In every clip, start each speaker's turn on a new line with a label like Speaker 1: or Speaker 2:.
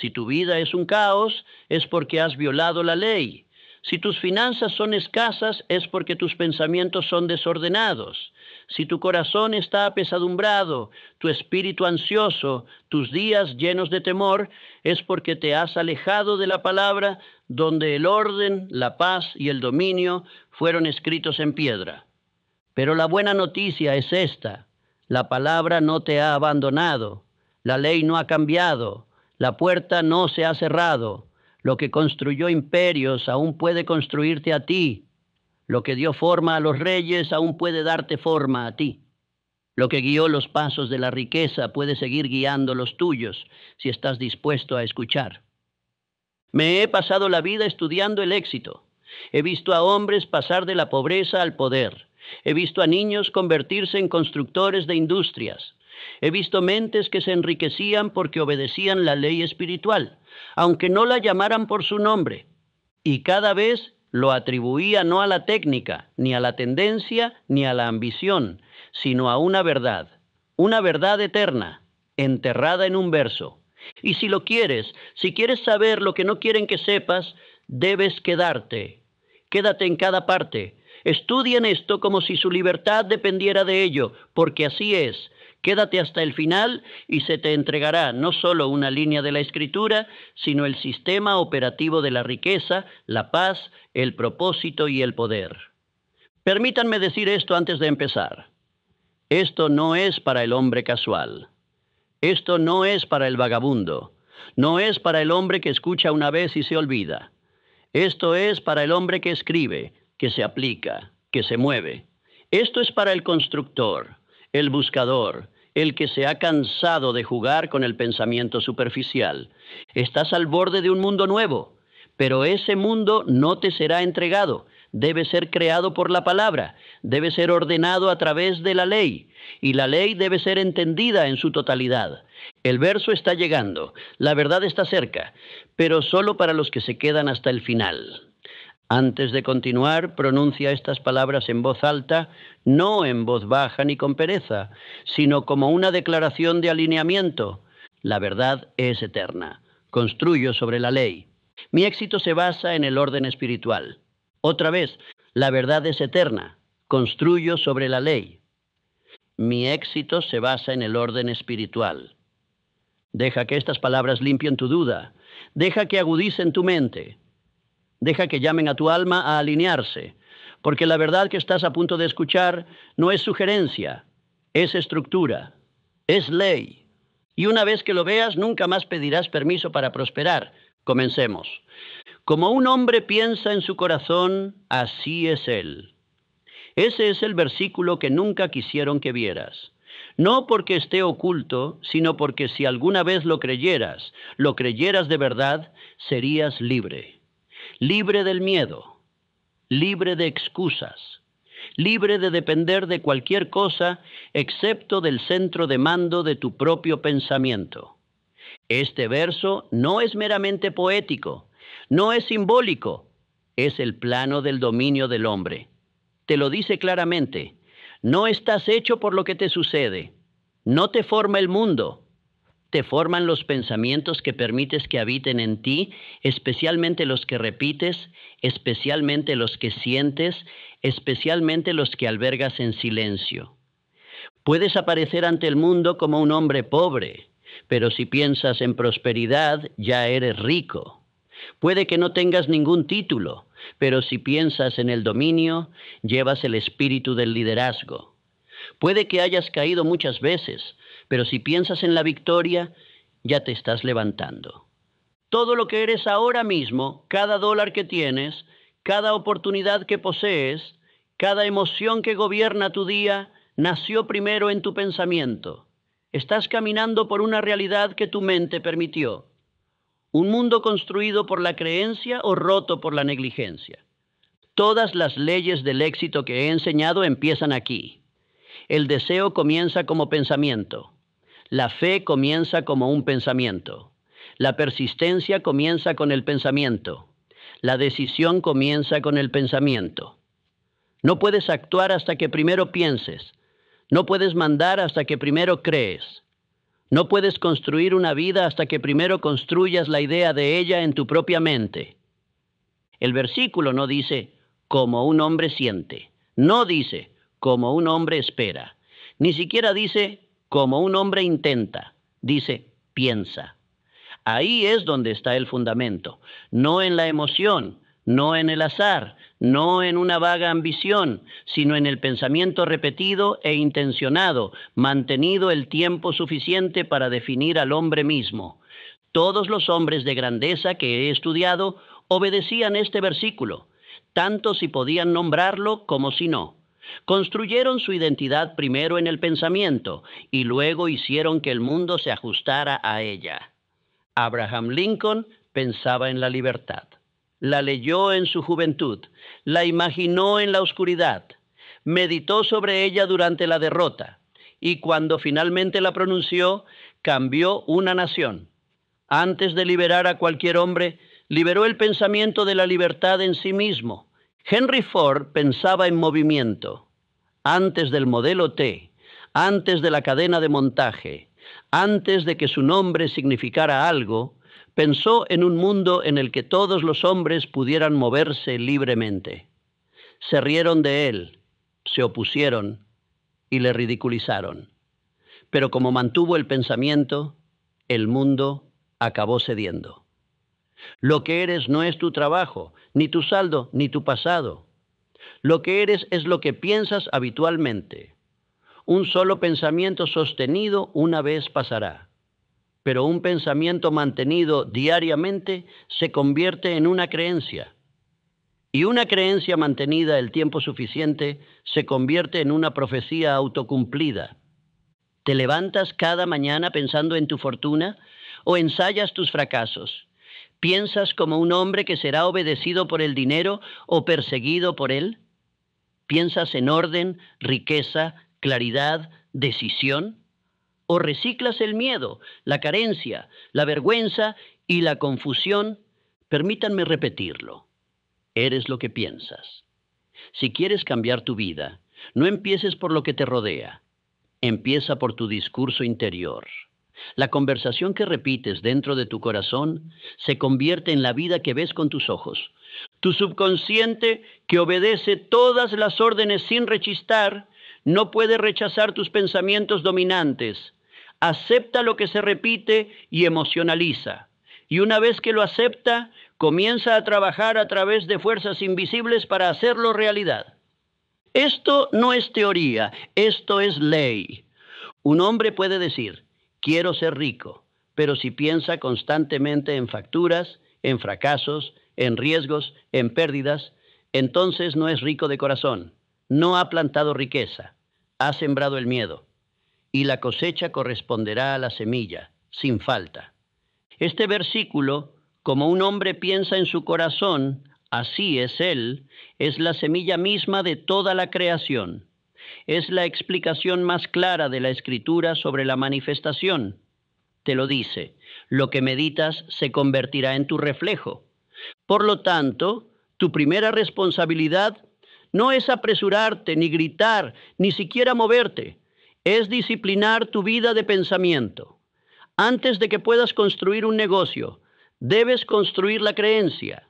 Speaker 1: Si tu vida es un caos, es porque has violado la ley. Si tus finanzas son escasas, es porque tus pensamientos son desordenados. Si tu corazón está apesadumbrado, tu espíritu ansioso, tus días llenos de temor, es porque te has alejado de la palabra donde el orden, la paz y el dominio fueron escritos en piedra. Pero la buena noticia es esta: la palabra no te ha abandonado, la ley no ha cambiado, la puerta no se ha cerrado. Lo que construyó imperios aún puede construirte a ti. Lo que dio forma a los reyes aún puede darte forma a ti. Lo que guió los pasos de la riqueza puede seguir guiando los tuyos si estás dispuesto a escuchar. Me he pasado la vida estudiando el éxito. He visto a hombres pasar de la pobreza al poder. He visto a niños convertirse en constructores de industrias. He visto mentes que se enriquecían porque obedecían la ley espiritual, aunque no la llamaran por su nombre. Y cada vez lo atribuía no a la técnica, ni a la tendencia, ni a la ambición, sino a una verdad eterna, enterrada en un verso. Y si lo quieres, si quieres saber lo que no quieren que sepas, debes quedarte. Quédate en cada parte. Estudien esto como si su libertad dependiera de ello, porque así es. Quédate hasta el final y se te entregará no solo una línea de la Escritura, sino el sistema operativo de la riqueza, la paz, el propósito y el poder. Permítanme decir esto antes de empezar. Esto no es para el hombre casual. Esto no es para el vagabundo. No es para el hombre que escucha una vez y se olvida. Esto es para el hombre que escribe, que se aplica, que se mueve. Esto es para el constructor, el buscador, el que se ha cansado de jugar con el pensamiento superficial. Estás al borde de un mundo nuevo, pero ese mundo no te será entregado. Debe ser creado por la palabra, debe ser ordenado a través de la ley, y la ley debe ser entendida en su totalidad. El verso está llegando, la verdad está cerca, pero solo para los que se quedan hasta el final. Antes de continuar, pronuncia estas palabras en voz alta, no en voz baja ni con pereza, sino como una declaración de alineamiento. La verdad es eterna. Construyo sobre la ley. Mi éxito se basa en el orden espiritual. Otra vez, la verdad es eterna. Construyo sobre la ley. Mi éxito se basa en el orden espiritual. Deja que estas palabras limpien tu duda. Deja que agudicen tu mente. Deja que llamen a tu alma a alinearse, porque la verdad que estás a punto de escuchar no es sugerencia, es estructura, es ley. Y una vez que lo veas, nunca más pedirás permiso para prosperar. Comencemos. Como un hombre piensa en su corazón, así es él. Ese es el versículo que nunca quisieron que vieras. No porque esté oculto, sino porque si alguna vez lo creyeras de verdad, serías libre. Libre del miedo, libre de excusas, libre de depender de cualquier cosa excepto del centro de mando de tu propio pensamiento. Este verso no es meramente poético, no es simbólico, es el plano del dominio del hombre. Te lo dice claramente, no estás hecho por lo que te sucede, no te forma el mundo. Te forman los pensamientos que permites que habiten en ti, especialmente los que repites, especialmente los que sientes, especialmente los que albergas en silencio. Puedes aparecer ante el mundo como un hombre pobre, pero si piensas en prosperidad, ya eres rico. Puede que no tengas ningún título, pero si piensas en el dominio, llevas el espíritu del liderazgo. Puede que hayas caído muchas veces, pero si piensas en la victoria, ya te estás levantando. Todo lo que eres ahora mismo, cada dólar que tienes, cada oportunidad que posees, cada emoción que gobierna tu día, nació primero en tu pensamiento. Estás caminando por una realidad que tu mente permitió. Un mundo construido por la creencia o roto por la negligencia. Todas las leyes del éxito que he enseñado empiezan aquí. El deseo comienza como pensamiento. La fe comienza como un pensamiento. La persistencia comienza con el pensamiento. La decisión comienza con el pensamiento. No puedes actuar hasta que primero pienses. No puedes mandar hasta que primero crees. No puedes construir una vida hasta que primero construyas la idea de ella en tu propia mente. El versículo no dice, como un hombre siente. No dice, como un hombre espera. Ni siquiera dice, como un hombre intenta. Dice, piensa. Ahí es donde está el fundamento. No en la emoción, no en el azar, no en una vaga ambición, sino en el pensamiento repetido e intencionado, mantenido el tiempo suficiente para definir al hombre mismo. Todos los hombres de grandeza que he estudiado obedecían este versículo, tanto si podían nombrarlo como si no. Construyeron su identidad primero en el pensamiento y luego hicieron que el mundo se ajustara a ella. Abraham Lincoln pensaba en la libertad. La leyó en su juventud, la imaginó en la oscuridad, meditó sobre ella durante la derrota y cuando finalmente la pronunció, cambió una nación. Antes de liberar a cualquier hombre, liberó el pensamiento de la libertad en sí mismo. Henry Ford pensaba en movimiento. Antes del modelo T, antes de la cadena de montaje, antes de que su nombre significara algo, pensó en un mundo en el que todos los hombres pudieran moverse libremente. Se rieron de él, se opusieron y le ridiculizaron. Pero como mantuvo el pensamiento, el mundo acabó cediendo. Lo que eres no es tu trabajo, ni tu saldo, ni tu pasado. Lo que eres es lo que piensas habitualmente. Un solo pensamiento sostenido una vez pasará, pero un pensamiento mantenido diariamente se convierte en una creencia. Y una creencia mantenida el tiempo suficiente se convierte en una profecía autocumplida. ¿Te levantas cada mañana pensando en tu fortuna o ensayas tus fracasos? ¿Piensas como un hombre que será obedecido por el dinero o perseguido por él? ¿Piensas en orden, riqueza, claridad, decisión? ¿O reciclas el miedo, la carencia, la vergüenza y la confusión? Permítanme repetirlo. Eres lo que piensas. Si quieres cambiar tu vida, no empieces por lo que te rodea. Empieza por tu discurso interior. La conversación que repites dentro de tu corazón se convierte en la vida que ves con tus ojos. Tu subconsciente, que obedece todas las órdenes sin rechistar, no puede rechazar tus pensamientos dominantes. Acepta lo que se repite y emocionaliza. Y una vez que lo acepta, comienza a trabajar a través de fuerzas invisibles para hacerlo realidad. Esto no es teoría, esto es ley. Un hombre puede decir, quiero ser rico, pero si piensa constantemente en facturas, en fracasos, en riesgos, en pérdidas, entonces no es rico de corazón. No ha plantado riqueza, ha sembrado el miedo. Y la cosecha corresponderá a la semilla, sin falta. Este versículo, como un hombre piensa en su corazón, así es él, es la semilla misma de toda la creación. Es la explicación más clara de la Escritura sobre la manifestación. Te lo dice, lo que meditas se convertirá en tu reflejo. Por lo tanto, tu primera responsabilidad no es apresurarte, ni gritar, ni siquiera moverte. Es disciplinar tu vida de pensamiento. Antes de que puedas construir un negocio, debes construir la creencia.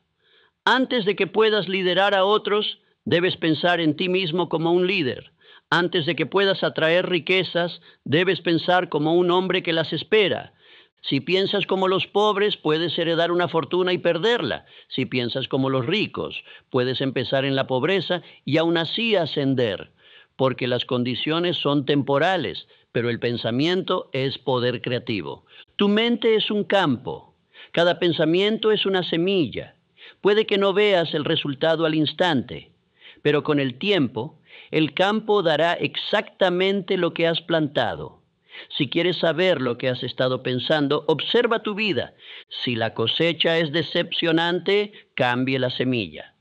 Speaker 1: Antes de que puedas liderar a otros, debes pensar en ti mismo como un líder. Antes de que puedas atraer riquezas, debes pensar como un hombre que las espera. Si piensas como los pobres, puedes heredar una fortuna y perderla. Si piensas como los ricos, puedes empezar en la pobreza y aún así ascender, porque las condiciones son temporales, pero el pensamiento es poder creativo. Tu mente es un campo. Cada pensamiento es una semilla. Puede que no veas el resultado al instante, pero con el tiempo, el campo dará exactamente lo que has plantado. Si quieres saber lo que has estado pensando, observa tu vida. Si la cosecha es decepcionante, cambie la semilla.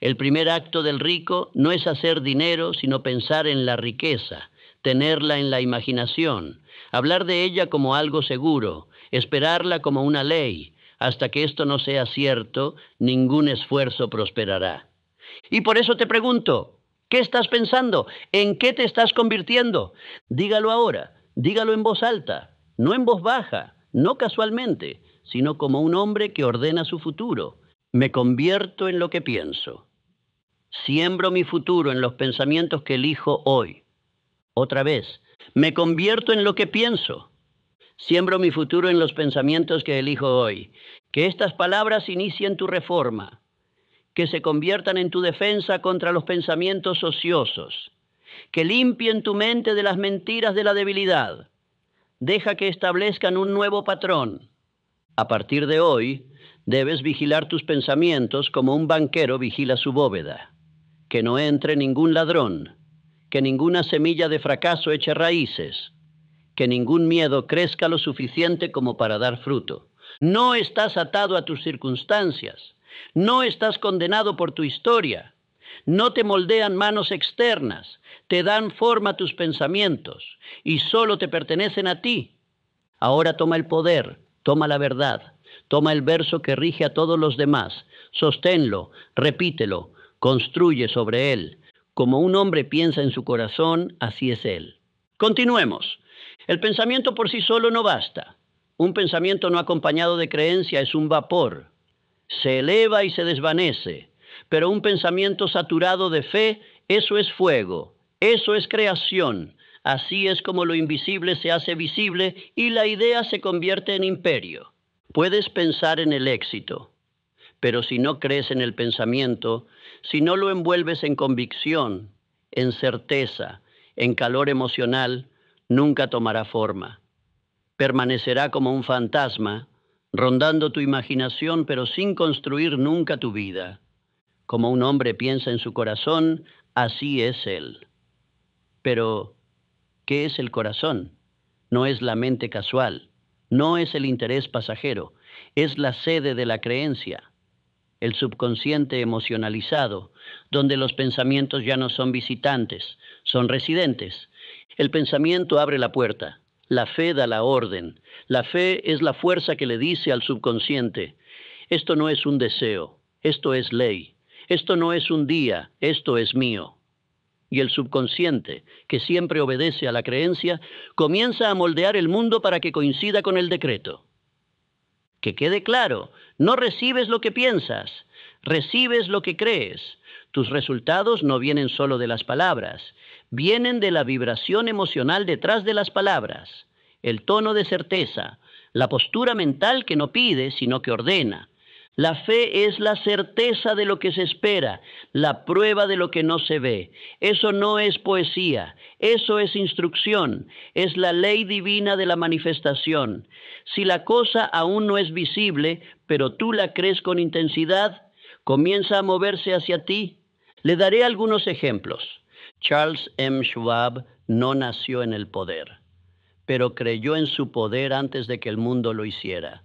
Speaker 1: El primer acto del rico no es hacer dinero, sino pensar en la riqueza, tenerla en la imaginación, hablar de ella como algo seguro, esperarla como una ley. Hasta que esto no sea cierto, ningún esfuerzo prosperará. Y por eso te pregunto, ¿qué estás pensando? ¿En qué te estás convirtiendo? Dígalo ahora, dígalo en voz alta. no en voz baja, no casualmente, sino como un hombre que ordena su futuro. Me convierto en lo que pienso. Siembro mi futuro en los pensamientos que elijo hoy. Otra vez, me convierto en lo que pienso. Siembro mi futuro en los pensamientos que elijo hoy. Que estas palabras inicien tu reforma, que se conviertan en tu defensa contra los pensamientos ociosos, que limpien tu mente de las mentiras de la debilidad. Deja que establezcan un nuevo patrón. A partir de hoy, debes vigilar tus pensamientos como un banquero vigila su bóveda. Que no entre ningún ladrón, que ninguna semilla de fracaso eche raíces, que ningún miedo crezca lo suficiente como para dar fruto. No estás atado a tus circunstancias, no estás condenado por tu historia, no te moldean manos externas, te dan forma tus pensamientos y solo te pertenecen a ti. Ahora toma el poder, toma la verdad, toma el verso que rige a todos los demás, sosténlo, repítelo, construye sobre él. Como un hombre piensa en su corazón, así es él. Continuemos. El pensamiento por sí solo no basta. Un pensamiento no acompañado de creencia es un vapor. Se eleva y se desvanece. Pero un pensamiento saturado de fe, eso es fuego, eso es creación. Así es como lo invisible se hace visible y la idea se convierte en imperio. Puedes pensar en el éxito, pero si no crees en el pensamiento, si no lo envuelves en convicción, en certeza, en calor emocional, nunca tomará forma. Permanecerá como un fantasma, rondando tu imaginación, pero sin construir nunca tu vida. Como un hombre piensa en su corazón, así es él. Pero, ¿qué es el corazón? No es la mente casual, no es el interés pasajero, es la sede de la creencia, el subconsciente emocionalizado, donde los pensamientos ya no son visitantes, son residentes. El pensamiento abre la puerta, la fe da la orden, la fe es la fuerza que le dice al subconsciente, esto no es un deseo, esto es ley, esto no es un día, esto es mío. Y el subconsciente, que siempre obedece a la creencia, comienza a moldear el mundo para que coincida con el decreto. Que quede claro, no recibes lo que piensas, recibes lo que crees. Tus resultados no vienen solo de las palabras, vienen de la vibración emocional detrás de las palabras, el tono de certeza, la postura mental que no pide, sino que ordena. La fe es la certeza de lo que se espera, la prueba de lo que no se ve. Eso no es poesía, eso es instrucción, es la ley divina de la manifestación. Si la cosa aún no es visible, pero tú la crees con intensidad, comienza a moverse hacia ti. Le daré algunos ejemplos. Charles M. Schwab no nació en el poder, pero creyó en su poder antes de que el mundo lo hiciera.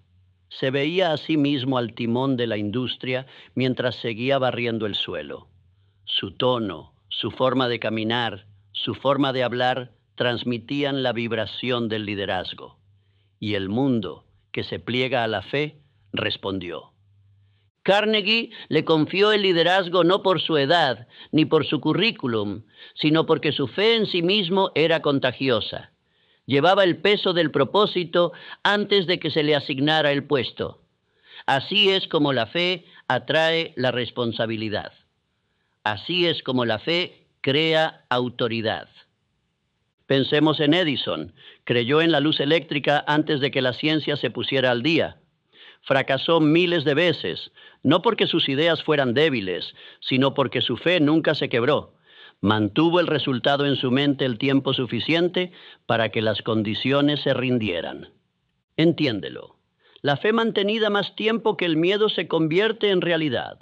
Speaker 1: Se veía a sí mismo al timón de la industria mientras seguía barriendo el suelo. Su tono, su forma de caminar, su forma de hablar transmitían la vibración del liderazgo. Y el mundo, que se pliega a la fe, respondió. Carnegie le confió el liderazgo no por su edad ni por su currículum, sino porque su fe en sí mismo era contagiosa. Llevaba el peso del propósito antes de que se le asignara el puesto. Así es como la fe atrae la responsabilidad. Así es como la fe crea autoridad. Pensemos en Edison. Creyó en la luz eléctrica antes de que la ciencia se pusiera al día. Fracasó miles de veces, no porque sus ideas fueran débiles, sino porque su fe nunca se quebró. Mantuvo el resultado en su mente el tiempo suficiente para que las condiciones se rindieran. Entiéndelo. La fe mantenida más tiempo que el miedo se convierte en realidad.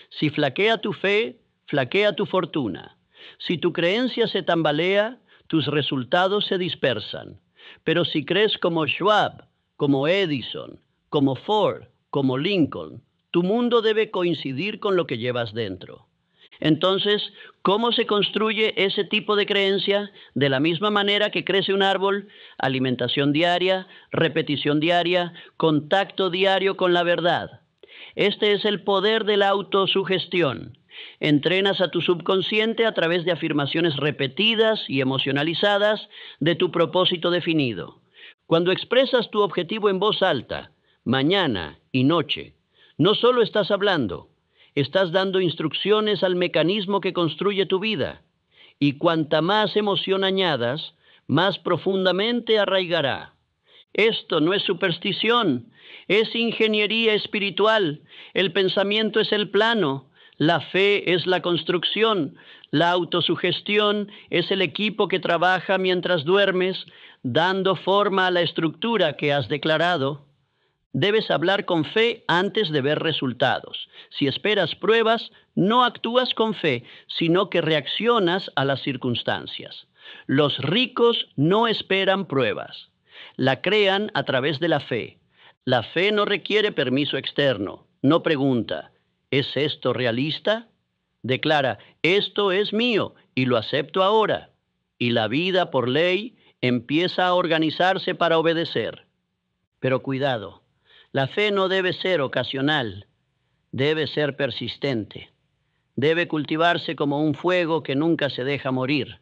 Speaker 1: Si flaquea tu fe, flaquea tu fortuna. Si tu creencia se tambalea, tus resultados se dispersan. Pero si crees como Schwab, como Edison, como Ford, como Lincoln, tu mundo debe coincidir con lo que llevas dentro. Entonces, ¿cómo se construye ese tipo de creencia? De la misma manera que crece un árbol, alimentación diaria, repetición diaria, contacto diario con la verdad. Este es el poder de la autosugestión. Entrenas a tu subconsciente a través de afirmaciones repetidas y emocionalizadas de tu propósito definido. Cuando expresas tu objetivo en voz alta, mañana y noche, no solo estás hablando, estás dando instrucciones al mecanismo que construye tu vida. Y cuanta más emoción añadas, más profundamente arraigará. Esto no es superstición, es ingeniería espiritual. El pensamiento es el plano, la fe es la construcción, la autosugestión es el equipo que trabaja mientras duermes, dando forma a la estructura que has declarado. Debes hablar con fe antes de ver resultados. Si esperas pruebas, no actúas con fe, sino que reaccionas a las circunstancias. Los ricos no esperan pruebas. La crean a través de la fe. La fe no requiere permiso externo. No pregunta, ¿es esto realista? Declara, esto es mío y lo acepto ahora. Y la vida, por ley, empieza a organizarse para obedecer. Pero cuidado, la fe no debe ser ocasional, debe ser persistente. Debe cultivarse como un fuego que nunca se deja morir.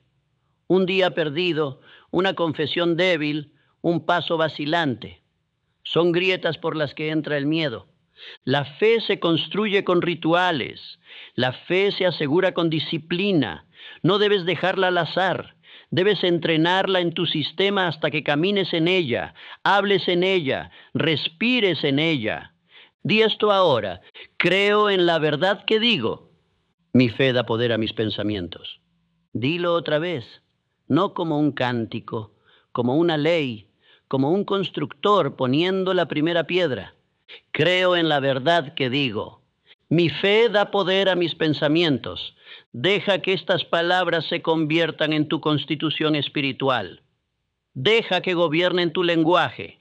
Speaker 1: Un día perdido, una confesión débil, un paso vacilante. Son grietas por las que entra el miedo. La fe se construye con rituales. La fe se asegura con disciplina. No debes dejarla al azar. Debes entrenarla en tu sistema hasta que camines en ella, hables en ella, respires en ella. Di esto ahora. Creo en la verdad que digo. Mi fe da poder a mis pensamientos. Dilo otra vez, no como un cántico, como una ley, como un constructor poniendo la primera piedra. Creo en la verdad que digo. Mi fe da poder a mis pensamientos. Deja que estas palabras se conviertan en tu constitución espiritual. Deja que gobiernen tu lenguaje.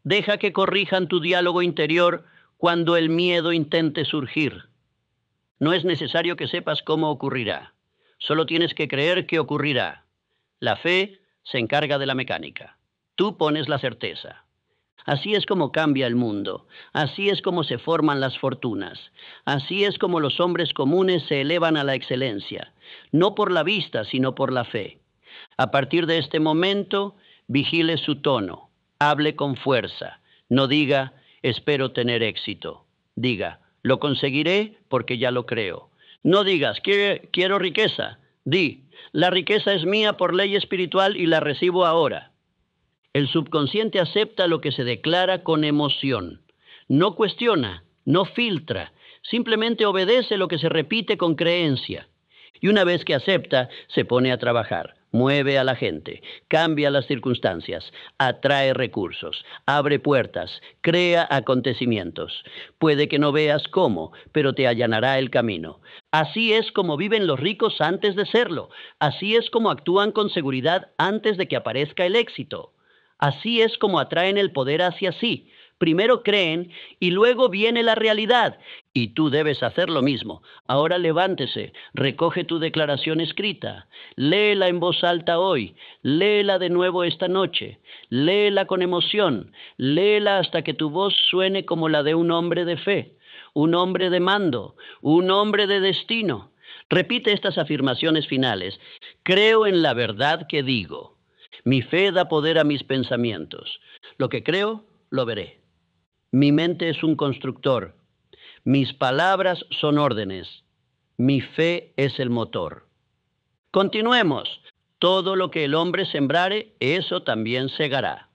Speaker 1: Deja que corrijan tu diálogo interior cuando el miedo intente surgir. No es necesario que sepas cómo ocurrirá. Solo tienes que creer que ocurrirá. La fe se encarga de la mecánica. Tú pones la certeza. Así es como cambia el mundo. Así es como se forman las fortunas. Así es como los hombres comunes se elevan a la excelencia. No por la vista, sino por la fe. A partir de este momento, vigile su tono. Hable con fuerza. No diga, espero tener éxito. Diga, lo conseguiré porque ya lo creo. No digas, quiero riqueza. Di, la riqueza es mía por ley espiritual y la recibo ahora. El subconsciente acepta lo que se declara con emoción. No cuestiona, no filtra, simplemente obedece lo que se repite con creencia. Y una vez que acepta, se pone a trabajar, mueve a la gente, cambia las circunstancias, atrae recursos, abre puertas, crea acontecimientos. Puede que no veas cómo, pero te allanará el camino. Así es como viven los ricos antes de serlo. Así es como actúan con seguridad antes de que aparezca el éxito. Así es como atraen el poder hacia sí. Primero creen y luego viene la realidad. Y tú debes hacer lo mismo. Ahora levántese, recoge tu declaración escrita, léela en voz alta hoy, léela de nuevo esta noche, léela con emoción, léela hasta que tu voz suene como la de un hombre de fe, un hombre de mando, un hombre de destino. Repite estas afirmaciones finales. Creo en la verdad que digo. Mi fe da poder a mis pensamientos. Lo que creo, lo veré. Mi mente es un constructor. Mis palabras son órdenes. Mi fe es el motor. Continuemos. Todo lo que el hombre sembrare, eso también segará.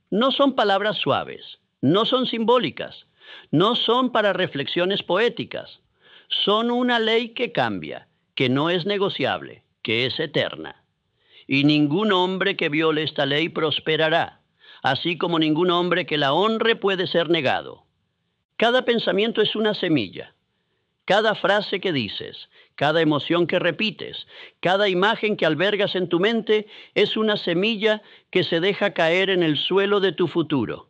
Speaker 1: No son palabras suaves, no son simbólicas, no son para reflexiones poéticas. Son una ley que cambia, que no es negociable, que es eterna. Y ningún hombre que viole esta ley prosperará, así como ningún hombre que la honre puede ser negado. Cada pensamiento es una semilla. Cada frase que dices, cada emoción que repites, cada imagen que albergas en tu mente es una semilla que se deja caer en el suelo de tu futuro.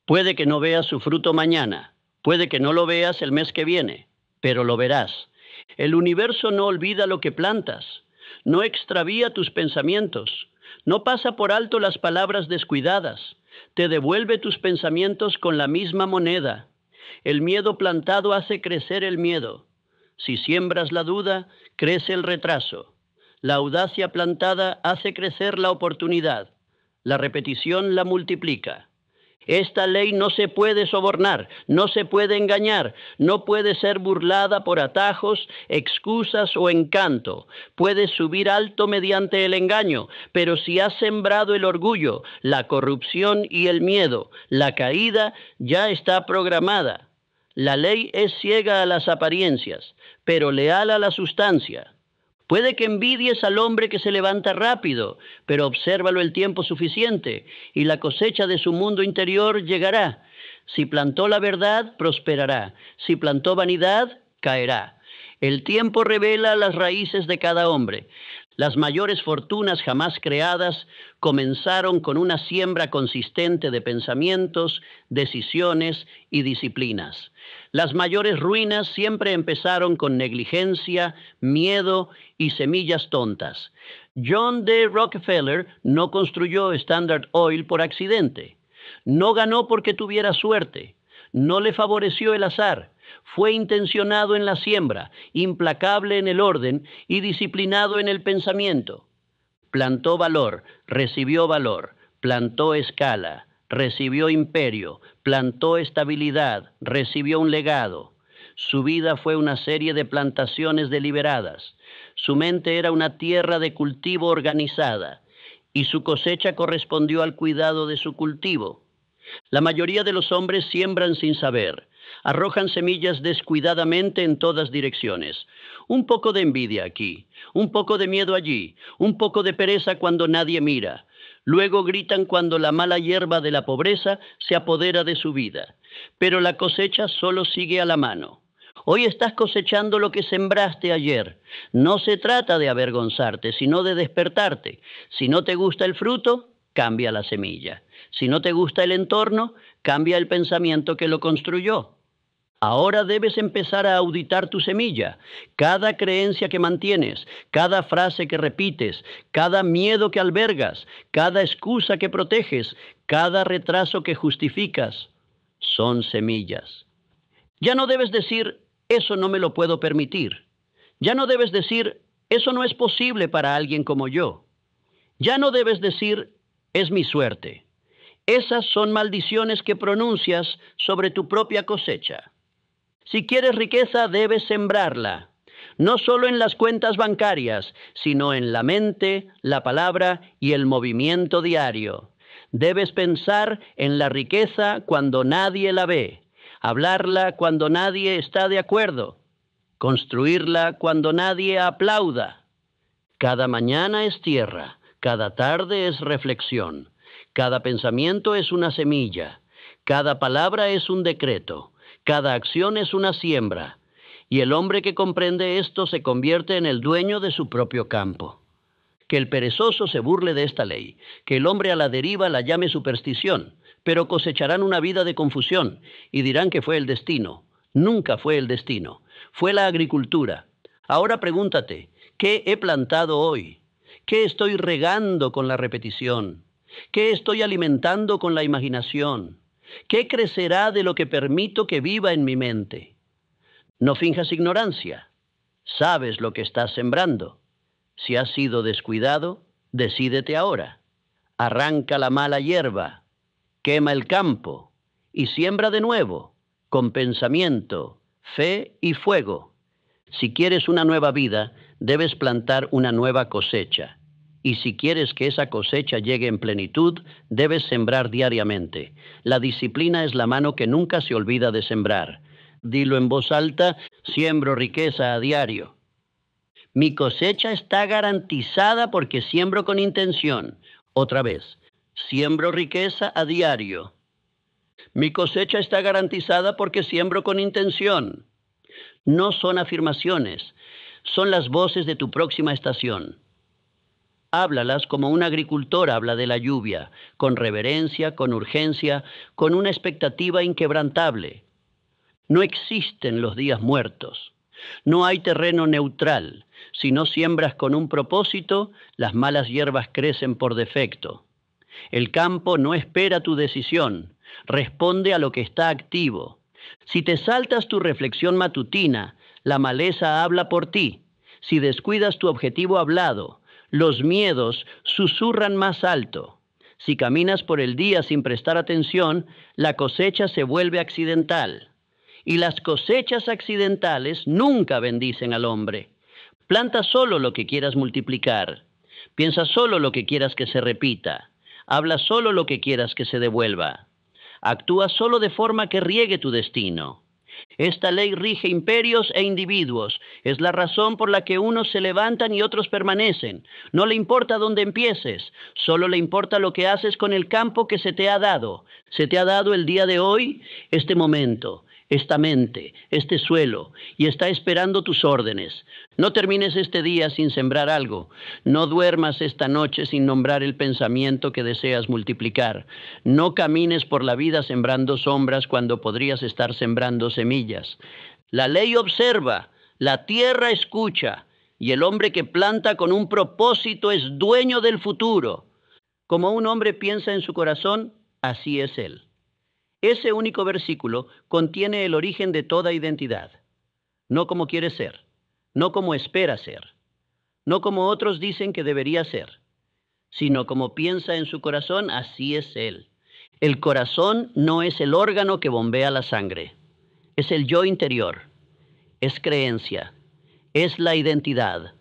Speaker 1: Puede que no veas su fruto mañana, puede que no lo veas el mes que viene, pero lo verás. El universo no olvida lo que plantas. No extravía tus pensamientos, no pasa por alto las palabras descuidadas, te devuelve tus pensamientos con la misma moneda. El miedo plantado hace crecer el miedo. Si siembras la duda, crece el retraso. La audacia plantada hace crecer la oportunidad. La repetición la multiplica. Esta ley no se puede sobornar, no se puede engañar, no puede ser burlada por atajos, excusas o encanto. Puedes subir alto mediante el engaño, pero si has sembrado el orgullo, la corrupción y el miedo, la caída ya está programada. La ley es ciega a las apariencias, pero leal a la sustancia. Puede que envidies al hombre que se levanta rápido, pero obsérvalo el tiempo suficiente y la cosecha de su mundo interior llegará. Si plantó la verdad, prosperará. Si plantó vanidad, caerá. El tiempo revela las raíces de cada hombre. Las mayores fortunas jamás creadas comenzaron con una siembra consistente de pensamientos, decisiones y disciplinas. Las mayores ruinas siempre empezaron con negligencia, miedo y semillas tontas. John D. Rockefeller no construyó Standard Oil por accidente. No ganó porque tuviera suerte. No le favoreció el azar. Fue intencionado en la siembra, implacable en el orden y disciplinado en el pensamiento. Plantó valor, recibió valor, plantó escala, recibió imperio, plantó estabilidad, recibió un legado. Su vida fue una serie de plantaciones deliberadas. Su mente era una tierra de cultivo organizada y su cosecha correspondió al cuidado de su cultivo. La mayoría de los hombres siembran sin saber. Arrojan semillas descuidadamente en todas direcciones. Un poco de envidia aquí, un poco de miedo allí, un poco de pereza cuando nadie mira. Luego gritan cuando la mala hierba de la pobreza se apodera de su vida. Pero la cosecha solo sigue a la mano. Hoy estás cosechando lo que sembraste ayer. No se trata de avergonzarte, sino de despertarte. Si no te gusta el fruto, cambia la semilla. Si no te gusta el entorno, cambia el pensamiento que lo construyó. Ahora debes empezar a auditar tu semilla. Cada creencia que mantienes, cada frase que repites, cada miedo que albergas, cada excusa que proteges, cada retraso que justificas, son semillas. Ya no debes decir, eso no me lo puedo permitir. Ya no debes decir, eso no es posible para alguien como yo. Ya no debes decir, es mi suerte. Esas son maldiciones que pronuncias sobre tu propia cosecha. Si quieres riqueza, debes sembrarla, no solo en las cuentas bancarias, sino en la mente, la palabra y el movimiento diario. Debes pensar en la riqueza cuando nadie la ve, hablarla cuando nadie está de acuerdo, construirla cuando nadie aplauda. Cada mañana es tierra, cada tarde es reflexión, cada pensamiento es una semilla, cada palabra es un decreto. Cada acción es una siembra, y el hombre que comprende esto se convierte en el dueño de su propio campo. Que el perezoso se burle de esta ley, que el hombre a la deriva la llame superstición, pero cosecharán una vida de confusión y dirán que fue el destino. Nunca fue el destino, fue la agricultura. Ahora pregúntate, ¿qué he plantado hoy? ¿Qué estoy regando con la repetición? ¿Qué estoy alimentando con la imaginación? ¿Qué crecerá de lo que permito que viva en mi mente? No finjas ignorancia. Sabes lo que estás sembrando. Si has sido descuidado, decídete ahora. Arranca la mala hierba, quema el campo y siembra de nuevo, con pensamiento, fe y fuego. Si quieres una nueva vida, debes plantar una nueva cosecha. Y si quieres que esa cosecha llegue en plenitud, debes sembrar diariamente. La disciplina es la mano que nunca se olvida de sembrar. Dilo en voz alta, siembro riqueza a diario. Mi cosecha está garantizada porque siembro con intención. Otra vez, siembro riqueza a diario. Mi cosecha está garantizada porque siembro con intención. No son afirmaciones, son las voces de tu próxima estación. Háblalas como un agricultor habla de la lluvia, con reverencia, con urgencia, con una expectativa inquebrantable. No existen los días muertos. No hay terreno neutral. Si no siembras con un propósito, las malas hierbas crecen por defecto. El campo no espera tu decisión, responde a lo que está activo. Si te saltas tu reflexión matutina, la maleza habla por ti. Si descuidas tu objetivo hablado, los miedos susurran más alto. Si caminas por el día sin prestar atención, la cosecha se vuelve accidental. Y las cosechas accidentales nunca bendicen al hombre. Planta solo lo que quieras multiplicar. Piensa solo lo que quieras que se repita. Habla solo lo que quieras que se devuelva. Actúa solo de forma que riegue tu destino. Esta ley rige imperios e individuos. Es la razón por la que unos se levantan y otros permanecen. No le importa dónde empieces, solo le importa lo que haces con el campo que se te ha dado. Se te ha dado el día de hoy, este momento, esta mente, este suelo, y está esperando tus órdenes. No termines este día sin sembrar algo. No duermas esta noche sin nombrar el pensamiento que deseas multiplicar. No camines por la vida sembrando sombras cuando podrías estar sembrando semillas. La ley observa, la tierra escucha, y el hombre que planta con un propósito es dueño del futuro. Como un hombre piensa en su corazón, así es él. Ese único versículo contiene el origen de toda identidad. No como quiere ser, no como espera ser, no como otros dicen que debería ser, sino como piensa en su corazón, así es él. El corazón no es el órgano que bombea la sangre, es el yo interior, es creencia, es la identidad,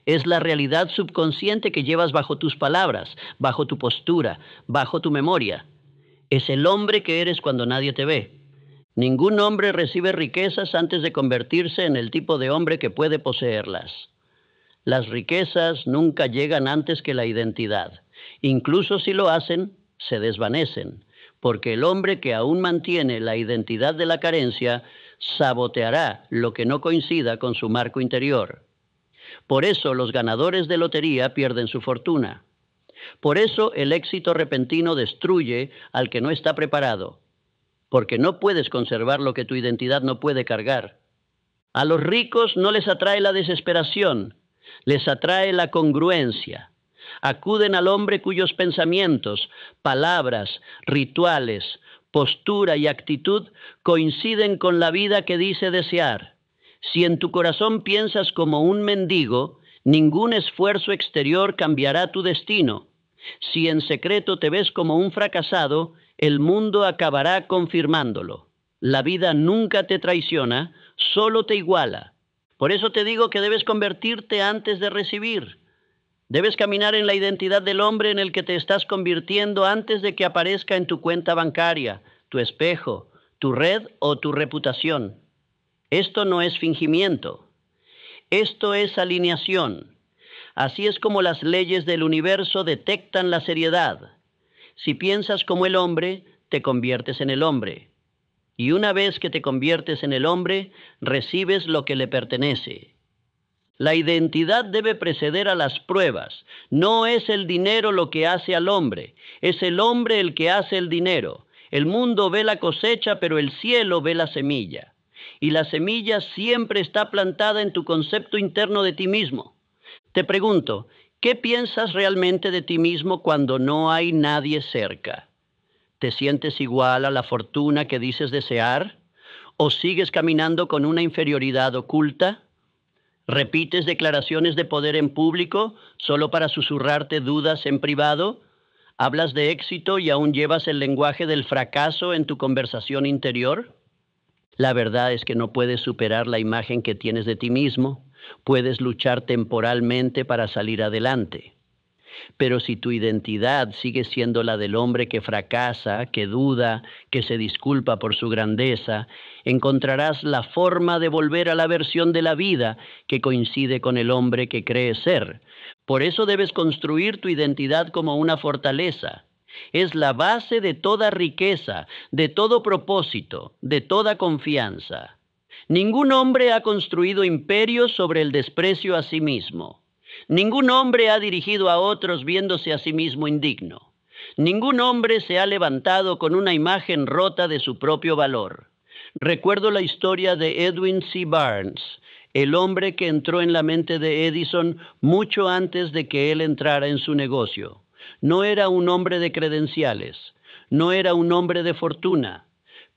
Speaker 1: es la realidad subconsciente que llevas bajo tus palabras, bajo tu postura, bajo tu memoria. Es el hombre que eres cuando nadie te ve. Ningún hombre recibe riquezas antes de convertirse en el tipo de hombre que puede poseerlas. Las riquezas nunca llegan antes que la identidad. Incluso si lo hacen, se desvanecen, porque el hombre que aún mantiene la identidad de la carencia saboteará lo que no coincida con su marco interior. Por eso los ganadores de lotería pierden su fortuna. Por eso el éxito repentino destruye al que no está preparado, porque no puedes conservar lo que tu identidad no puede cargar. A los ricos no les atrae la desesperación, les atrae la congruencia. Acuden al hombre cuyos pensamientos, palabras, rituales, postura y actitud coinciden con la vida que dice desear. Si en tu corazón piensas como un mendigo, ningún esfuerzo exterior cambiará tu destino. Si en secreto te ves como un fracasado, el mundo acabará confirmándolo. La vida nunca te traiciona, solo te iguala. Por eso te digo que debes convertirte antes de recibir. Debes caminar en la identidad del hombre en el que te estás convirtiendo antes de que aparezca en tu cuenta bancaria, tu espejo, tu red o tu reputación. Esto no es fingimiento. Esto es alineación. Así es como las leyes del universo detectan la seriedad. Si piensas como el hombre, te conviertes en el hombre. Y una vez que te conviertes en el hombre, recibes lo que le pertenece. La identidad debe preceder a las pruebas. No es el dinero lo que hace al hombre, es el hombre el que hace el dinero. El mundo ve la cosecha, pero el cielo ve la semilla. Y la semilla siempre está plantada en tu concepto interno de ti mismo. Te pregunto, ¿qué piensas realmente de ti mismo cuando no hay nadie cerca? ¿Te sientes igual a la fortuna que dices desear? ¿O sigues caminando con una inferioridad oculta? ¿Repites declaraciones de poder en público solo para susurrarte dudas en privado? ¿Hablas de éxito y aún llevas el lenguaje del fracaso en tu conversación interior? La verdad es que no puedes superar la imagen que tienes de ti mismo. Puedes luchar temporalmente para salir adelante. Pero si tu identidad sigue siendo la del hombre que fracasa, que duda, que se disculpa por su grandeza, encontrarás la forma de volver a la versión de la vida que coincide con el hombre que cree ser. Por eso debes construir tu identidad como una fortaleza. Es la base de toda riqueza, de todo propósito, de toda confianza. Ningún hombre ha construido imperios sobre el desprecio a sí mismo. Ningún hombre ha dirigido a otros viéndose a sí mismo indigno. Ningún hombre se ha levantado con una imagen rota de su propio valor. Recuerdo la historia de Edwin C. Barnes, el hombre que entró en la mente de Edison mucho antes de que él entrara en su negocio. No era un hombre de credenciales, no era un hombre de fortuna,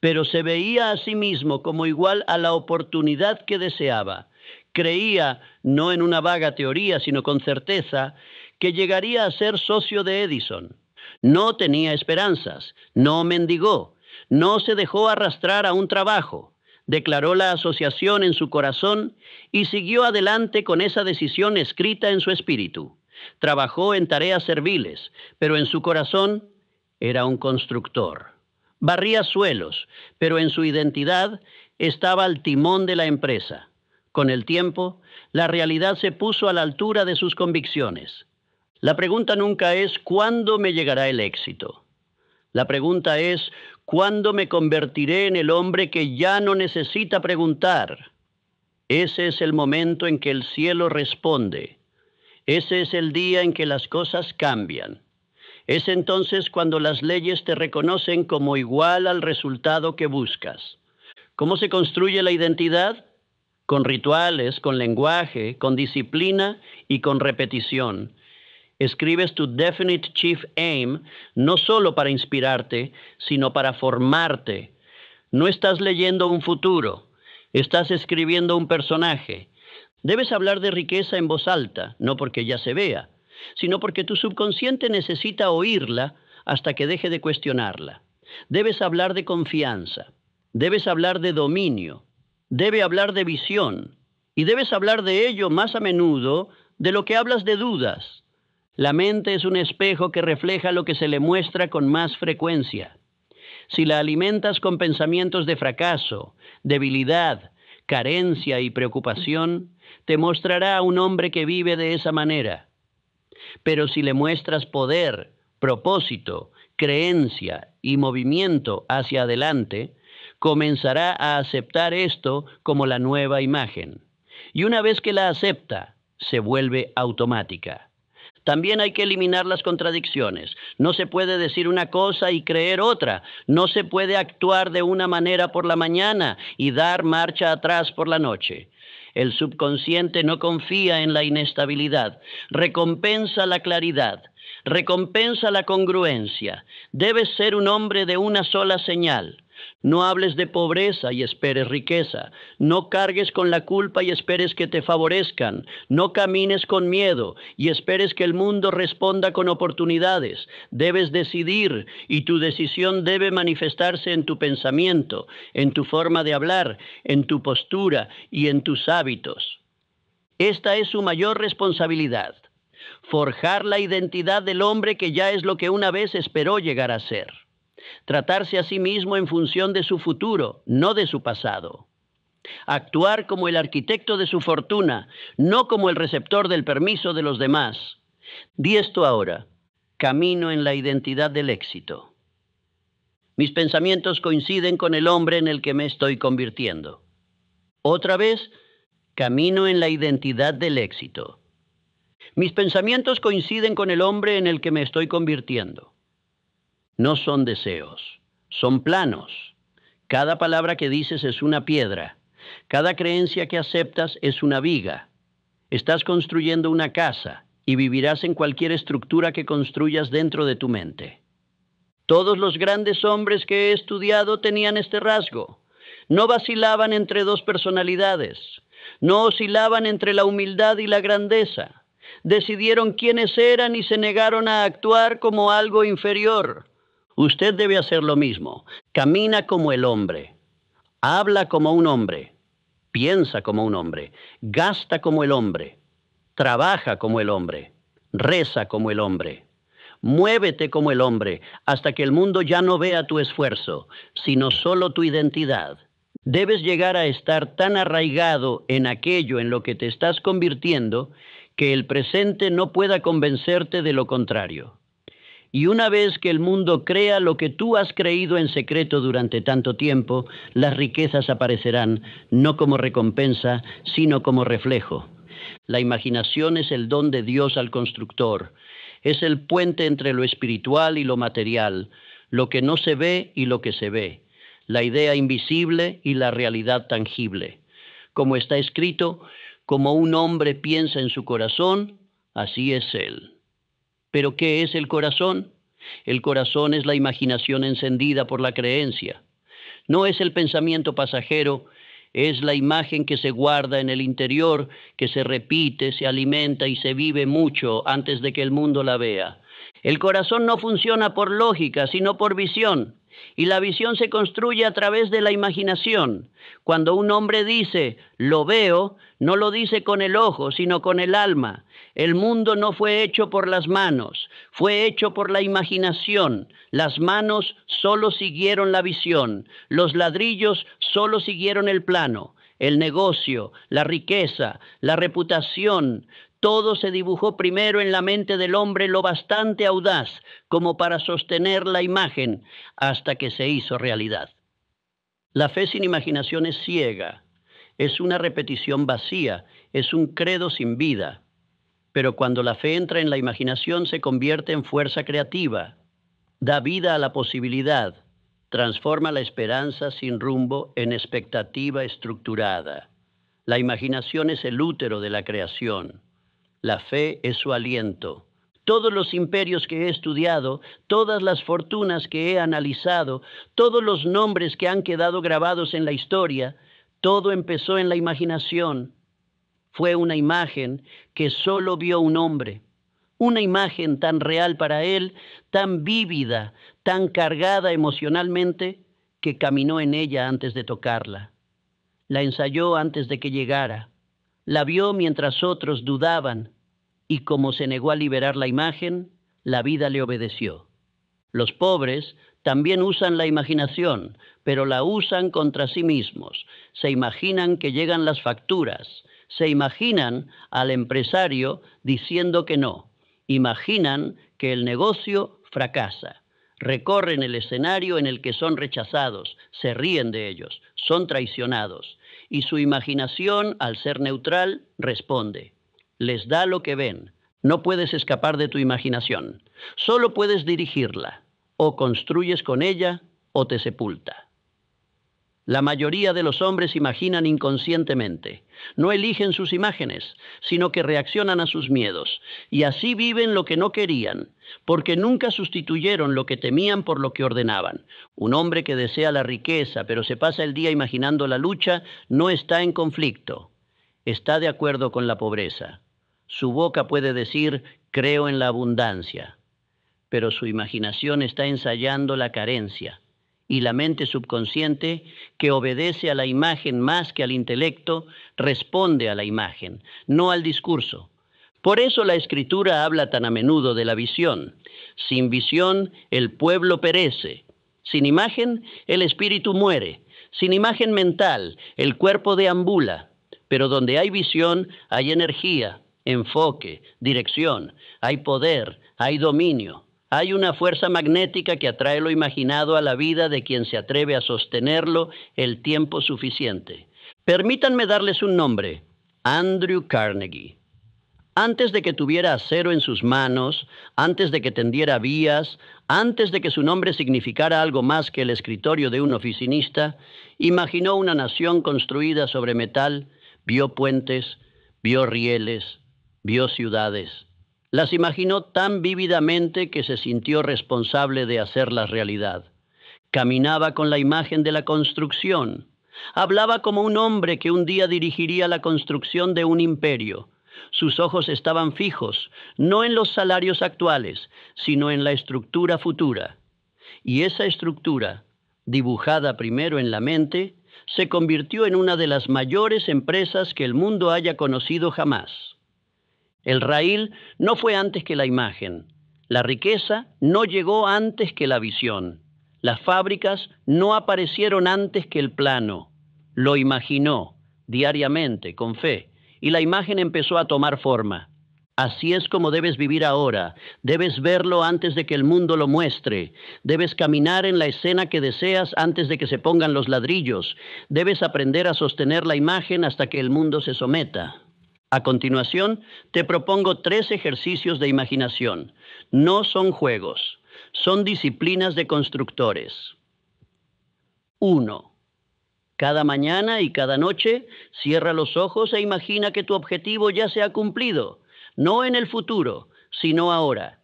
Speaker 1: pero se veía a sí mismo como igual a la oportunidad que deseaba. Creía, no en una vaga teoría, sino con certeza, que llegaría a ser socio de Edison. No tenía esperanzas, no mendigó, no se dejó arrastrar a un trabajo. Declaró la asociación en su corazón y siguió adelante con esa decisión escrita en su espíritu. Trabajó en tareas serviles, pero en su corazón era un constructor. Barría suelos, pero en su identidad estaba al timón de la empresa. Con el tiempo, la realidad se puso a la altura de sus convicciones. La pregunta nunca es ¿cuándo me llegará el éxito? La pregunta es ¿cuándo me convertiré en el hombre que ya no necesita preguntar? Ese es el momento en que el cielo responde. Ese es el día en que las cosas cambian. Es entonces cuando las leyes te reconocen como igual al resultado que buscas. ¿Cómo se construye la identidad? Con rituales, con lenguaje, con disciplina y con repetición. Escribes tu Definite Chief Aim no solo para inspirarte, sino para formarte. No estás leyendo un futuro, estás escribiendo un personaje. Debes hablar de riqueza en voz alta, no porque ya se vea, sino porque tu subconsciente necesita oírla hasta que deje de cuestionarla. Debes hablar de confianza, debes hablar de dominio, debe hablar de visión, y debes hablar de ello más a menudo de lo que hablas de dudas. La mente es un espejo que refleja lo que se le muestra con más frecuencia. Si la alimentas con pensamientos de fracaso, debilidad, carencia y preocupación, te mostrará a un hombre que vive de esa manera. Pero si le muestras poder, propósito, creencia y movimiento hacia adelante, comenzará a aceptar esto como la nueva imagen. Y una vez que la acepta, se vuelve automática. También hay que eliminar las contradicciones. No se puede decir una cosa y creer otra. No se puede actuar de una manera por la mañana y dar marcha atrás por la noche. El subconsciente no confía en la inestabilidad. Recompensa la claridad. Recompensa la congruencia. Debes ser un hombre de una sola señal. No hables de pobreza y esperes riqueza. No cargues con la culpa y esperes que te favorezcan. No camines con miedo y esperes que el mundo responda con oportunidades. Debes decidir y tu decisión debe manifestarse en tu pensamiento, en tu forma de hablar, en tu postura y en tus hábitos. Esta es su mayor responsabilidad. Forjar la identidad del hombre que ya es lo que una vez esperó llegar a ser. Tratarse a sí mismo en función de su futuro, no de su pasado. Actuar como el arquitecto de su fortuna, no como el receptor del permiso de los demás. Di esto ahora: camino en la identidad del éxito. Mis pensamientos coinciden con el hombre en el que me estoy convirtiendo. Otra vez, camino en la identidad del éxito. Mis pensamientos coinciden con el hombre en el que me estoy convirtiendo. No son deseos, son planos. Cada palabra que dices es una piedra. Cada creencia que aceptas es una viga. Estás construyendo una casa y vivirás en cualquier estructura que construyas dentro de tu mente. Todos los grandes hombres que he estudiado tenían este rasgo. No vacilaban entre dos personalidades. No oscilaban entre la humildad y la grandeza. Decidieron quiénes eran y se negaron a actuar como algo inferior. Usted debe hacer lo mismo. Camina como el hombre. Habla como un hombre. Piensa como un hombre. Gasta como el hombre. Trabaja como el hombre. Reza como el hombre. Muévete como el hombre hasta que el mundo ya no vea tu esfuerzo, sino solo tu identidad. Debes llegar a estar tan arraigado en aquello en lo que te estás convirtiendo que el presente no pueda convencerte de lo contrario. Y una vez que el mundo crea lo que tú has creído en secreto durante tanto tiempo, las riquezas aparecerán no como recompensa, sino como reflejo. La imaginación es el don de Dios al constructor. Es el puente entre lo espiritual y lo material, lo que no se ve y lo que se ve, la idea invisible y la realidad tangible. Como está escrito, como un hombre piensa en su corazón, así es él. ¿Pero qué es el corazón? El corazón es la imaginación encendida por la creencia. No es el pensamiento pasajero, es la imagen que se guarda en el interior, que se repite, se alimenta y se vive mucho antes de que el mundo la vea. El corazón no funciona por lógica, sino por visión. Y la visión se construye a través de la imaginación. Cuando un hombre dice, lo veo, no lo dice con el ojo, sino con el alma. El mundo no fue hecho por las manos, fue hecho por la imaginación. Las manos solo siguieron la visión, los ladrillos solo siguieron el plano. El negocio, la riqueza, la reputación, todo se dibujó primero en la mente del hombre lo bastante audaz como para sostener la imagen hasta que se hizo realidad. La fe sin imaginación es ciega, es una repetición vacía, es un credo sin vida. Pero cuando la fe entra en la imaginación se convierte en fuerza creativa, da vida a la posibilidad, transforma la esperanza sin rumbo en expectativa estructurada. La imaginación es el útero de la creación. La fe es su aliento. Todos los imperios que he estudiado, todas las fortunas que he analizado, todos los nombres que han quedado grabados en la historia, todo empezó en la imaginación. Fue una imagen que solo vio un hombre, una imagen tan real para él, tan vívida, tan cargada emocionalmente, que caminó en ella antes de tocarla. La ensayó antes de que llegara, la vio mientras otros dudaban, y como se negó a liberar la imagen, la vida le obedeció. Los pobres también usan la imaginación, pero la usan contra sí mismos. Se imaginan que llegan las facturas, se imaginan al empresario diciendo que no, imaginan que el negocio fracasa, recorren el escenario en el que son rechazados, se ríen de ellos, son traicionados, y su imaginación, al ser neutral, responde. Les da lo que ven. No puedes escapar de tu imaginación. Solo puedes dirigirla. O construyes con ella o te sepulta. La mayoría de los hombres imaginan inconscientemente. No eligen sus imágenes, sino que reaccionan a sus miedos. Y así viven lo que no querían, porque nunca sustituyeron lo que temían por lo que ordenaban. Un hombre que desea la riqueza, pero se pasa el día imaginando la lucha, no está en conflicto. Está de acuerdo con la pobreza. Su boca puede decir, creo en la abundancia, pero su imaginación está ensayando la carencia, y la mente subconsciente, que obedece a la imagen más que al intelecto, responde a la imagen, no al discurso. Por eso la Escritura habla tan a menudo de la visión. Sin visión, el pueblo perece. Sin imagen, el espíritu muere. Sin imagen mental, el cuerpo deambula. Pero donde hay visión, hay energía, enfoque, dirección, hay poder, hay dominio, hay una fuerza magnética que atrae lo imaginado a la vida de quien se atreve a sostenerlo el tiempo suficiente. Permítanme darles un nombre, Andrew Carnegie. Antes de que tuviera acero en sus manos, antes de que tendiera vías, antes de que su nombre significara algo más que el escritorio de un oficinista, imaginó una nación construida sobre metal, vio puentes, vio rieles, vio ciudades. Las imaginó tan vívidamente que se sintió responsable de hacerlas realidad. Caminaba con la imagen de la construcción. Hablaba como un hombre que un día dirigiría la construcción de un imperio. Sus ojos estaban fijos, no en los salarios actuales, sino en la estructura futura. Y esa estructura, dibujada primero en la mente, se convirtió en una de las mayores empresas que el mundo haya conocido jamás. El raíl no fue antes que la imagen. La riqueza no llegó antes que la visión. Las fábricas no aparecieron antes que el plano. Lo imaginó diariamente, con fe, y la imagen empezó a tomar forma. Así es como debes vivir ahora. Debes verlo antes de que el mundo lo muestre. Debes caminar en la escena que deseas antes de que se pongan los ladrillos. Debes aprender a sostener la imagen hasta que el mundo se someta. A continuación, te propongo 3 ejercicios de imaginación. No son juegos, son disciplinas de constructores. 1. Cada mañana y cada noche, cierra los ojos e imagina que tu objetivo ya se ha cumplido, no en el futuro, sino ahora.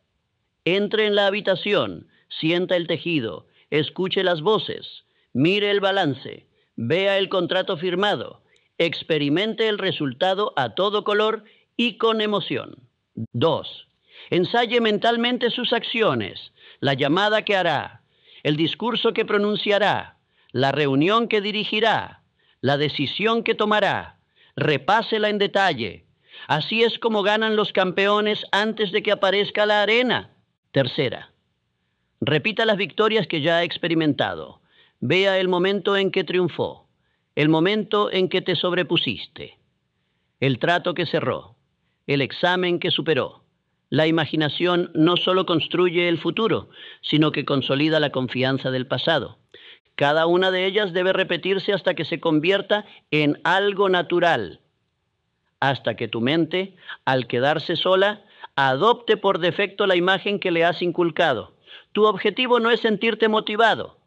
Speaker 1: Entre en la habitación, sienta el tejido, escuche las voces, mire el balance, Vea el contrato firmado. Experimente el resultado a todo color y con emoción. 2. Ensaye mentalmente sus acciones, la llamada que hará, el discurso que pronunciará, la reunión que dirigirá, la decisión que tomará. Repásela en detalle. Así es como ganan los campeones antes de que aparezca la arena. Tercera, repita las victorias que ya ha experimentado. Vea el momento en que triunfó, el momento en que te sobrepusiste, el trato que cerró, el examen que superó. La imaginación no solo construye el futuro, sino que consolida la confianza del pasado. Cada una de ellas debe repetirse hasta que se convierta en algo natural, hasta que tu mente, al quedarse sola, adopte por defecto la imagen que le has inculcado. Tu objetivo no es sentirte motivado.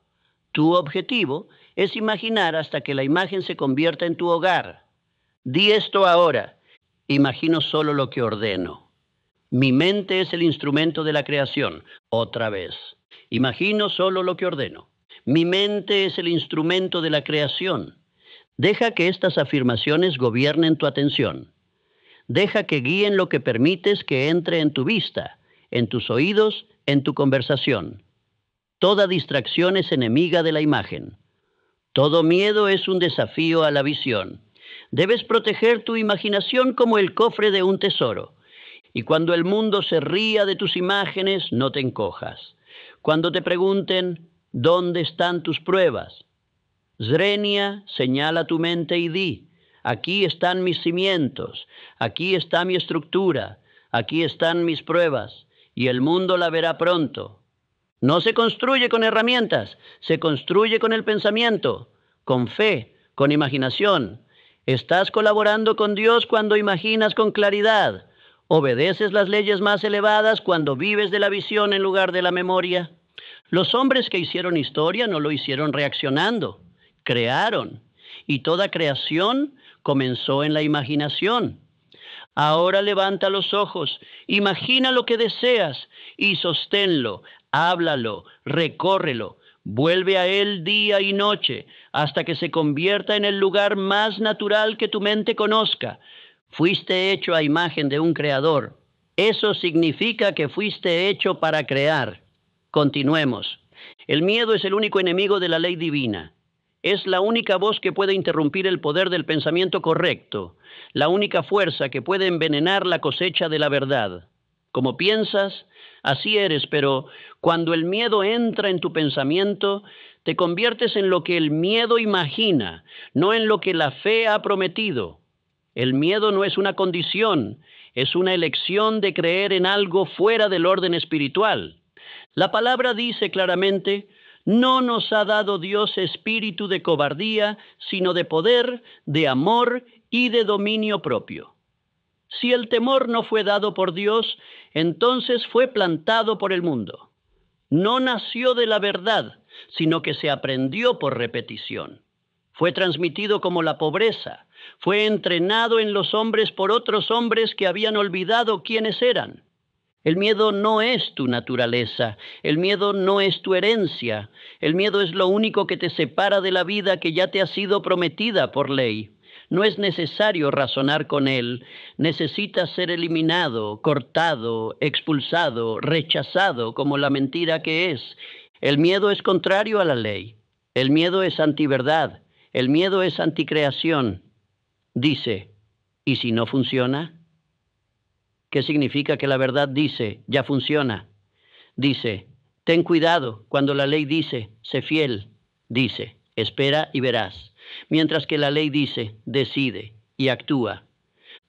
Speaker 1: Tu objetivo es imaginar hasta que la imagen se convierta en tu hogar. Di esto ahora: imagino solo lo que ordeno. Mi mente es el instrumento de la creación. Otra vez. Imagino solo lo que ordeno. Mi mente es el instrumento de la creación. Deja que estas afirmaciones gobiernen tu atención. Deja que guíen lo que permites que entre en tu vista, en tus oídos, en tu conversación. Toda distracción es enemiga de la imagen. Todo miedo es un desafío a la visión. Debes proteger tu imaginación como el cofre de un tesoro. Y cuando el mundo se ría de tus imágenes, no te encojas. Cuando te pregunten, ¿dónde están tus pruebas? Zrenia, señala tu mente y di: aquí están mis cimientos, aquí está mi estructura, aquí están mis pruebas, y el mundo la verá pronto. No se construye con herramientas, se construye con el pensamiento, con fe, con imaginación. Estás colaborando con Dios cuando imaginas con claridad. Obedeces las leyes más elevadas cuando vives de la visión en lugar de la memoria. Los hombres que hicieron historia no lo hicieron reaccionando, crearon. Y toda creación comenzó en la imaginación. Ahora levanta los ojos, imagina lo que deseas y sosténlo, háblalo, recórrelo, vuelve a él día y noche hasta que se convierta en el lugar más natural que tu mente conozca. Fuiste hecho a imagen de un creador. Eso significa que fuiste hecho para crear. Continuemos. El miedo es el único enemigo de la ley divina. Es la única voz que puede interrumpir el poder del pensamiento correcto, la única fuerza que puede envenenar la cosecha de la verdad. Como piensas, así eres, pero cuando el miedo entra en tu pensamiento, te conviertes en lo que el miedo imagina, no en lo que la fe ha prometido. El miedo no es una condición, es una elección de creer en algo fuera del orden espiritual. La palabra dice claramente: no nos ha dado Dios espíritu de cobardía, sino de poder, de amor y de dominio propio. Si el temor no fue dado por Dios, entonces fue plantado por el mundo. No nació de la verdad, sino que se aprendió por repetición. Fue transmitido como la pobreza, fue entrenado en los hombres por otros hombres que habían olvidado quiénes eran. El miedo no es tu naturaleza, el miedo no es tu herencia, el miedo es lo único que te separa de la vida que ya te ha sido prometida por ley. No es necesario razonar con él, necesita ser eliminado, cortado, expulsado, rechazado como la mentira que es. El miedo es contrario a la ley, el miedo es antiverdad, el miedo es anticreación. Dice, ¿y si no funciona? ¿Qué significa que la verdad dice, ya funciona? Dice, ten cuidado cuando la ley dice, sé fiel. Dice, espera y verás. Mientras que la ley dice, decide y actúa.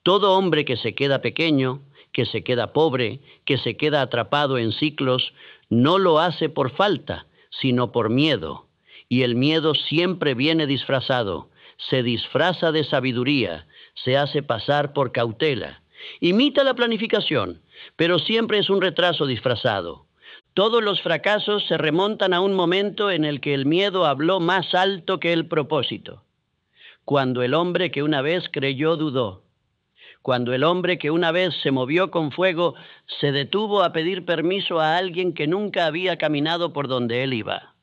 Speaker 1: Todo hombre que se queda pequeño, que se queda pobre, que se queda atrapado en ciclos, no lo hace por falta, sino por miedo. Y el miedo siempre viene disfrazado. Se disfraza de sabiduría, se hace pasar por cautela. Imita la planificación, pero siempre es un retraso disfrazado. Todos los fracasos se remontan a un momento en el que el miedo habló más alto que el propósito. Cuando el hombre que una vez creyó dudó. Cuando el hombre que una vez se movió con fuego se detuvo a pedir permiso a alguien que nunca había caminado por donde él iba.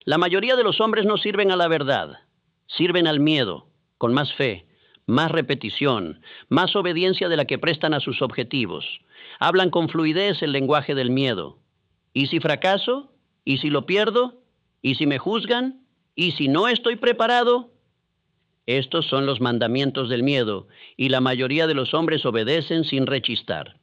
Speaker 1: La mayoría de los hombres no sirven a la verdad. Sirven al miedo, con más fe, más repetición, más obediencia de la que prestan a sus objetivos. Hablan con fluidez el lenguaje del miedo. ¿Y si fracaso? ¿Y si lo pierdo? ¿Y si me juzgan? ¿Y si no estoy preparado? Estos son los mandamientos del miedo, y la mayoría de los hombres obedecen sin rechistar.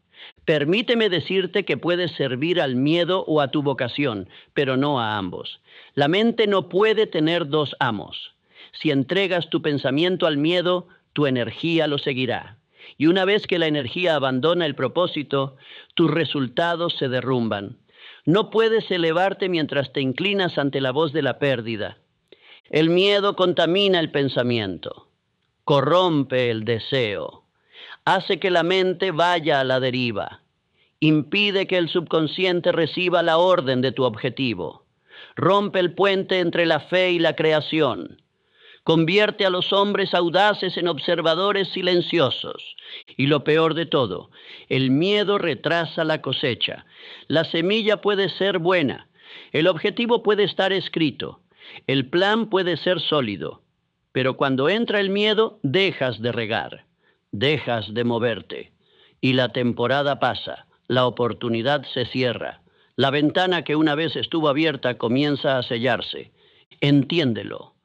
Speaker 1: Permíteme decirte que puedes servir al miedo o a tu vocación, pero no a ambos. La mente no puede tener dos amos. Si entregas tu pensamiento al miedo, tu energía lo seguirá. Y una vez que la energía abandona el propósito, tus resultados se derrumban. No puedes elevarte mientras te inclinas ante la voz de la pérdida. El miedo contamina el pensamiento, corrompe el deseo, hace que la mente vaya a la deriva, impide que el subconsciente reciba la orden de tu objetivo, rompe el puente entre la fe y la creación, convierte a los hombres audaces en observadores silenciosos. Y lo peor de todo, el miedo retrasa la cosecha. La semilla puede ser buena, el objetivo puede estar escrito, el plan puede ser sólido, pero cuando entra el miedo, dejas de regar, dejas de moverte, y la temporada pasa, la oportunidad se cierra, la ventana que una vez estuvo abierta comienza a sellarse. Entiéndelo.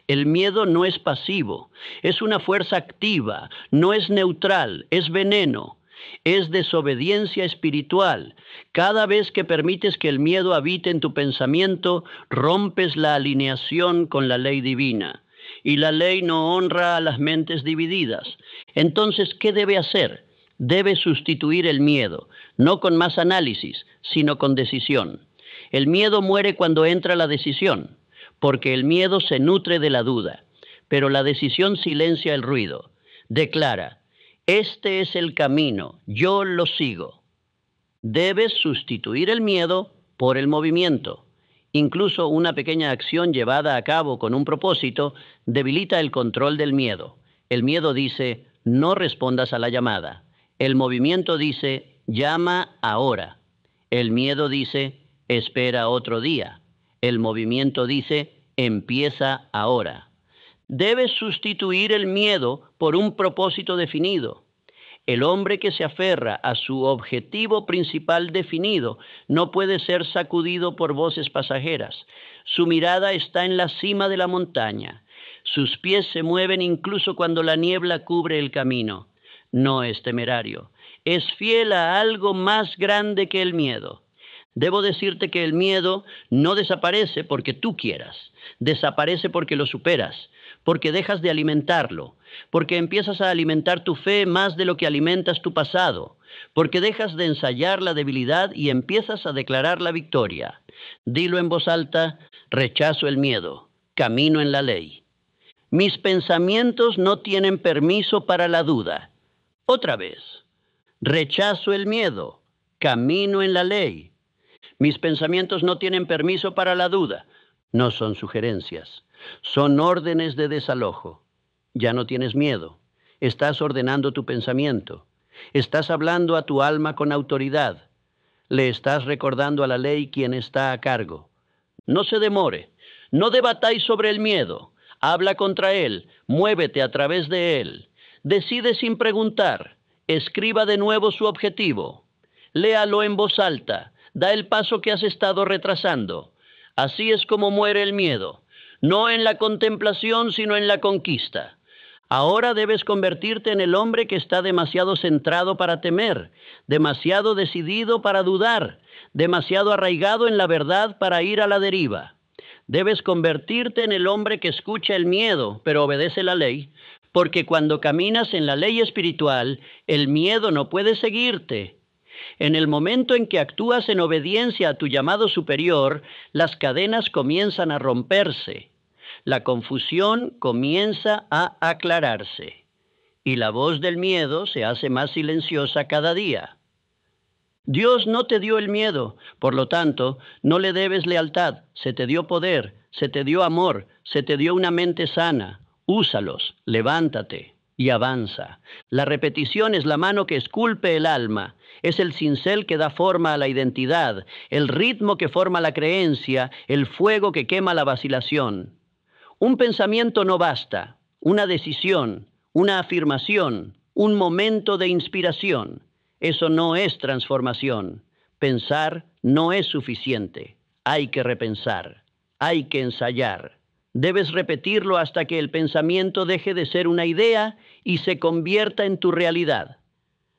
Speaker 1: El miedo no es pasivo, es una fuerza activa, no es neutral, es veneno, es desobediencia espiritual. Cada vez que permites que el miedo habite en tu pensamiento, rompes la alineación con la ley divina. Y la ley no honra a las mentes divididas. Entonces, ¿qué debe hacer? Debe sustituir el miedo, no con más análisis, sino con decisión. El miedo muere cuando entra la decisión, porque el miedo se nutre de la duda, pero la decisión silencia el ruido. Declara: este es el camino, yo lo sigo. Debes sustituir el miedo por el movimiento. Incluso una pequeña acción llevada a cabo con un propósito debilita el control del miedo. El miedo dice: no respondas a la llamada. El movimiento dice: llama ahora. El miedo dice: espera otro día. El movimiento dice: empieza ahora. Debes sustituir el miedo por un propósito definido. El hombre que se aferra a su objetivo principal definido no puede ser sacudido por voces pasajeras. Su mirada está en la cima de la montaña. Sus pies se mueven incluso cuando la niebla cubre el camino. No es temerario. Es fiel a algo más grande que el miedo. Debo decirte que el miedo no desaparece porque tú quieras. Desaparece porque lo superas, porque dejas de alimentarlo, porque empiezas a alimentar tu fe más de lo que alimentas tu pasado, porque dejas de ensayar la debilidad y empiezas a declarar la victoria. Dilo en voz alta: rechazo el miedo, camino en la ley. Mis pensamientos no tienen permiso para la duda. Otra vez: rechazo el miedo, camino en la ley. Mis pensamientos no tienen permiso para la duda. No son sugerencias, son órdenes de desalojo. Ya no tienes miedo. Estás ordenando tu pensamiento. Estás hablando a tu alma con autoridad. Le estás recordando a la ley quién está a cargo. No se demore. No debatáis sobre el miedo. Habla contra él. Muévete a través de él. Decide sin preguntar. Escriba de nuevo su objetivo. Léalo en voz alta. Da el paso que has estado retrasando. Así es como muere el miedo. No en la contemplación, sino en la conquista. Ahora debes convertirte en el hombre que está demasiado centrado para temer, demasiado decidido para dudar, demasiado arraigado en la verdad para ir a la deriva. Debes convertirte en el hombre que escucha el miedo, pero obedece la ley, porque cuando caminas en la ley espiritual, el miedo no puede seguirte. En el momento en que actúas en obediencia a tu llamado superior, las cadenas comienzan a romperse. La confusión comienza a aclararse. Y la voz del miedo se hace más silenciosa cada día. Dios no te dio el miedo, por lo tanto, no le debes lealtad. Se te dio poder, se te dio amor, se te dio una mente sana. Úsalos, levántate y avanza. La repetición es la mano que esculpe el alma, es el cincel que da forma a la identidad, el ritmo que forma la creencia, el fuego que quema la vacilación. Un pensamiento no basta, una decisión, una afirmación, un momento de inspiración. Eso no es transformación. Pensar no es suficiente. Hay que repensar, hay que ensayar. Debes repetirlo hasta que el pensamiento deje de ser una idea y se convierta en tu realidad.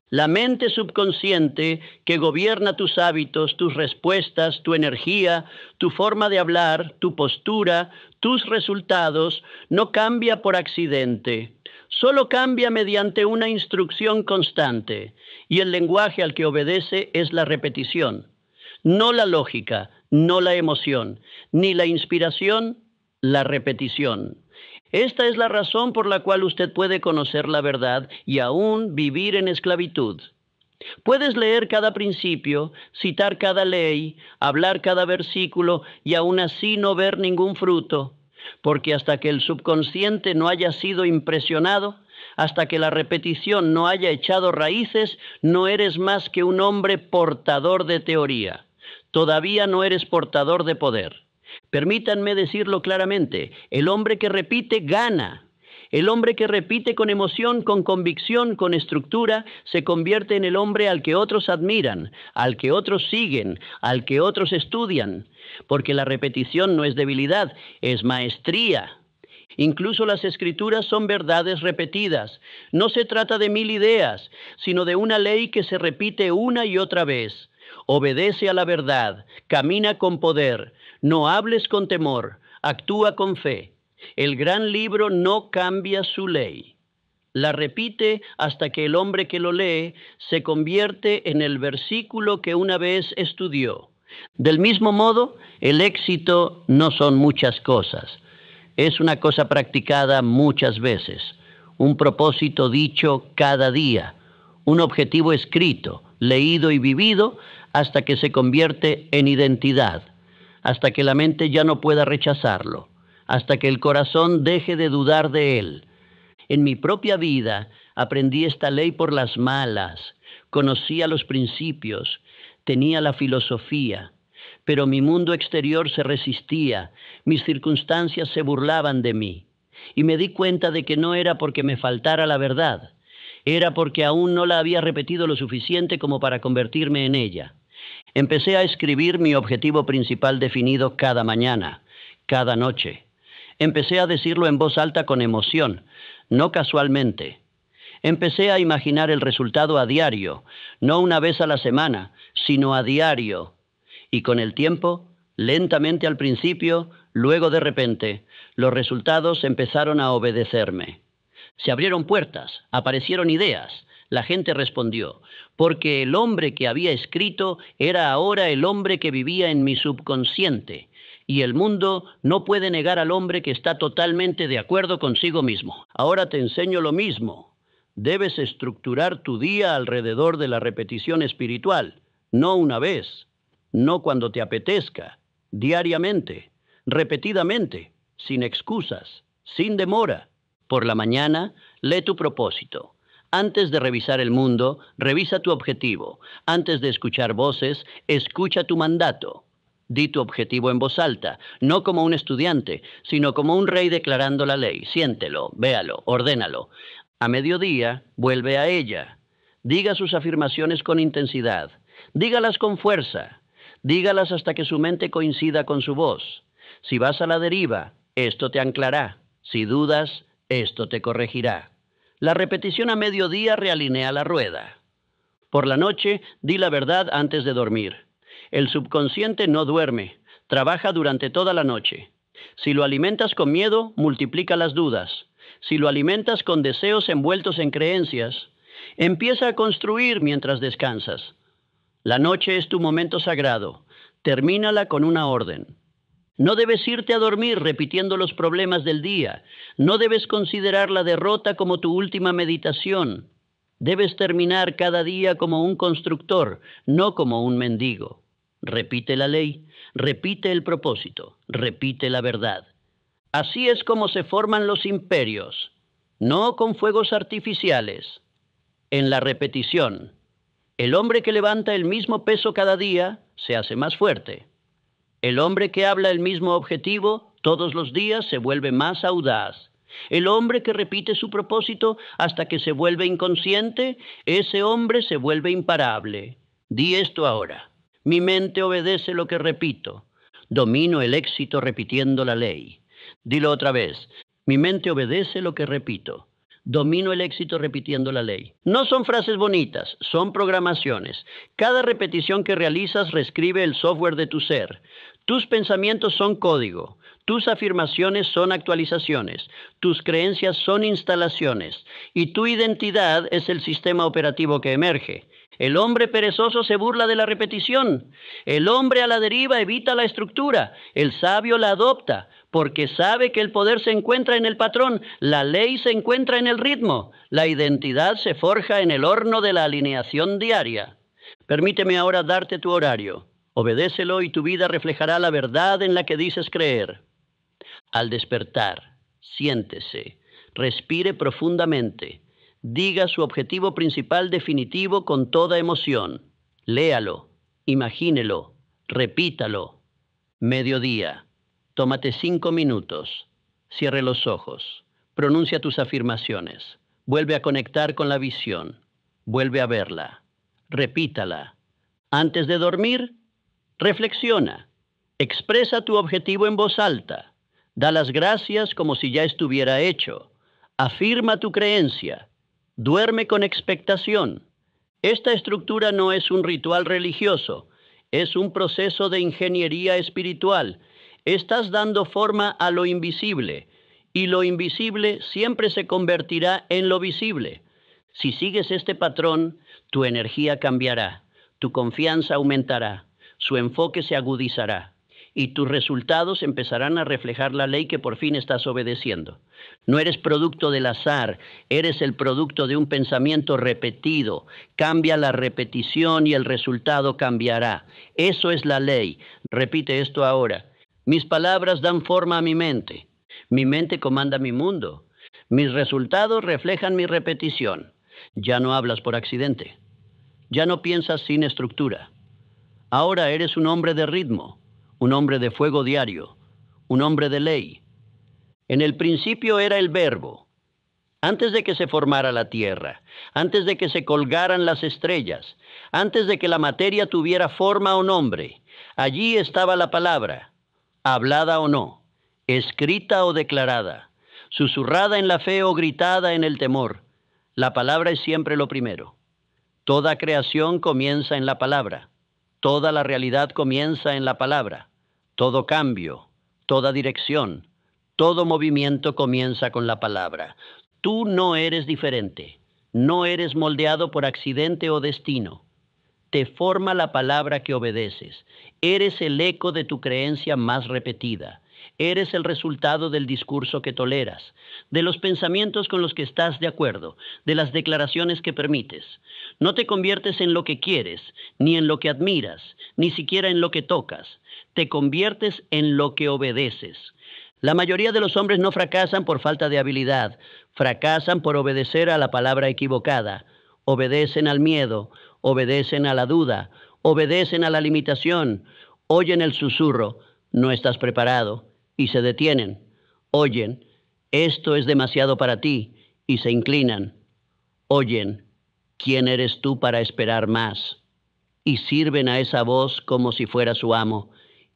Speaker 1: La mente subconsciente que gobierna tus hábitos, tus respuestas, tu energía, tu forma de hablar, tu postura, tus resultados, no cambia por accidente. Solo cambia mediante una instrucción constante, y el lenguaje al que obedece es la repetición. No la lógica, no la emoción, ni la inspiración, la repetición. Esta es la razón por la cual usted puede conocer la verdad y aún vivir en esclavitud. Puedes leer cada principio, citar cada ley, hablar cada versículo y aún así no ver ningún fruto, porque hasta que el subconsciente no haya sido impresionado, hasta que la repetición no haya echado raíces, no eres más que un hombre portador de teoría. Todavía no eres portador de poder. Permítanme decirlo claramente, el hombre que repite gana. El hombre que repite con emoción, con convicción, con estructura, se convierte en el hombre al que otros admiran, al que otros siguen, al que otros estudian. Porque la repetición no es debilidad, es maestría. Incluso las escrituras son verdades repetidas. No se trata de 1000 ideas, sino de una ley que se repite una y otra vez. Obedece a la verdad, camina con poder, no hables con temor, actúa con fe. El gran libro no cambia su ley. La repite hasta que el hombre que lo lee se convierte en el versículo que una vez estudió. Del mismo modo, el éxito no son muchas cosas. Es una cosa practicada muchas veces, un propósito dicho cada día, un objetivo escrito, leído y vivido hasta que se convierte en identidad, hasta que la mente ya no pueda rechazarlo, hasta que el corazón deje de dudar de él. En mi propia vida aprendí esta ley por las malas, conocía los principios, tenía la filosofía, pero mi mundo exterior se resistía, mis circunstancias se burlaban de mí, y me di cuenta de que no era porque me faltara la verdad, era porque aún no la había repetido lo suficiente como para convertirme en ella. Empecé a escribir mi objetivo principal definido cada mañana, cada noche. Empecé a decirlo en voz alta con emoción, no casualmente. Empecé a imaginar el resultado a diario, no una vez a la semana, sino a diario. Y con el tiempo, lentamente al principio, luego de repente, los resultados empezaron a obedecerme. Se abrieron puertas, aparecieron ideas. La gente respondió, porque el hombre que había escrito era ahora el hombre que vivía en mi subconsciente, y el mundo no puede negar al hombre que está totalmente de acuerdo consigo mismo. Ahora te enseño lo mismo. Debes estructurar tu día alrededor de la repetición espiritual, no una vez, no cuando te apetezca, diariamente, repetidamente, sin excusas, sin demora. Por la mañana, lee tu propósito. Antes de revisar el mundo, revisa tu objetivo. Antes de escuchar voces, escucha tu mandato. Di tu objetivo en voz alta, no como un estudiante, sino como un rey declarando la ley. Siéntelo, véalo, ordénalo. A mediodía, vuelve a ella. Diga sus afirmaciones con intensidad. Dígalas con fuerza. Dígalas hasta que su mente coincida con su voz. Si vas a la deriva, esto te anclará. Si dudas, esto te corregirá. La repetición a mediodía realinea la rueda. Por la noche, di la verdad antes de dormir. El subconsciente no duerme, trabaja durante toda la noche. Si lo alimentas con miedo, multiplica las dudas. Si lo alimentas con deseos envueltos en creencias, empieza a construir mientras descansas. La noche es tu momento sagrado. Termínala con una orden. No debes irte a dormir repitiendo los problemas del día. No debes considerar la derrota como tu última meditación. Debes terminar cada día como un constructor, no como un mendigo. Repite la ley, repite el propósito, repite la verdad. Así es como se forman los imperios, no con fuegos artificiales, en la repetición. El hombre que levanta el mismo peso cada día se hace más fuerte. El hombre que habla el mismo objetivo Todos los días se vuelve más audaz. El hombre que repite su propósito hasta que se vuelve inconsciente, ese hombre se vuelve imparable. Di esto ahora. Mi mente obedece lo que repito. Domino el éxito repitiendo la ley. Dilo otra vez. Mi mente obedece lo que repito. Domino el éxito repitiendo la ley. No son frases bonitas, son programaciones. Cada repetición que realizas reescribe el software de tu ser. Tus pensamientos son código. Tus afirmaciones son actualizaciones. Tus creencias son instalaciones. Y tu identidad es el sistema operativo que emerge. El hombre perezoso se burla de la repetición. El hombre a la deriva evita la estructura. El sabio la adopta, porque sabe que el poder se encuentra en el patrón, la ley se encuentra en el ritmo, la identidad se forja en el horno de la alineación diaria. Permíteme ahora darte tu horario. Obedécelo y tu vida reflejará la verdad en la que dices creer. Al despertar, siéntese, respire profundamente. Diga su objetivo principal definitivo con toda emoción. Léalo, imagínelo, repítalo. Mediodía. Tómate 5 minutos. Cierre los ojos. Pronuncia tus afirmaciones. Vuelve a conectar con la visión. Vuelve a verla. Repítala. Antes de dormir, reflexiona. Expresa tu objetivo en voz alta. Da las gracias como si ya estuviera hecho. Afirma tu creencia. Duerme con expectación. Esta estructura no es un ritual religioso, es un proceso de ingeniería espiritual. Estás dando forma a lo invisible, y lo invisible siempre se convertirá en lo visible. Si sigues este patrón, tu energía cambiará, tu confianza aumentará, su enfoque se agudizará, y tus resultados empezarán a reflejar la ley que por fin estás obedeciendo. No eres producto del azar, eres el producto de un pensamiento repetido. Cambia la repetición y el resultado cambiará. Eso es la ley. Repite esto ahora. Mis palabras dan forma a mi mente. Mi mente comanda mi mundo. Mis resultados reflejan mi repetición. Ya no hablas por accidente. Ya no piensas sin estructura. Ahora eres un hombre de ritmo, un hombre de fuego diario, un hombre de ley. En el principio era el verbo. Antes de que se formara la tierra, antes de que se colgaran las estrellas, antes de que la materia tuviera forma o nombre, allí estaba la palabra, hablada o no, escrita o declarada, susurrada en la fe o gritada en el temor. La palabra es siempre lo primero. Toda creación comienza en la palabra. Toda la realidad comienza en la palabra. Todo cambio, toda dirección, todo movimiento comienza con la palabra. Tú no eres diferente. No eres moldeado por accidente o destino. Te forma la palabra que obedeces. Eres el eco de tu creencia más repetida. Eres el resultado del discurso que toleras, de los pensamientos con los que estás de acuerdo, de las declaraciones que permites. No te conviertes en lo que quieres, ni en lo que admiras, ni siquiera en lo que tocas. Te conviertes en lo que obedeces. La mayoría de los hombres no fracasan por falta de habilidad, fracasan por obedecer a la palabra equivocada. Obedecen al miedo, obedecen a la duda, obedecen a la limitación, oyen el susurro, no estás preparado, y se detienen. Oyen, esto es demasiado para ti, y se inclinan. Oyen, ¿quién eres tú para esperar más? Y sirven a esa voz como si fuera su amo.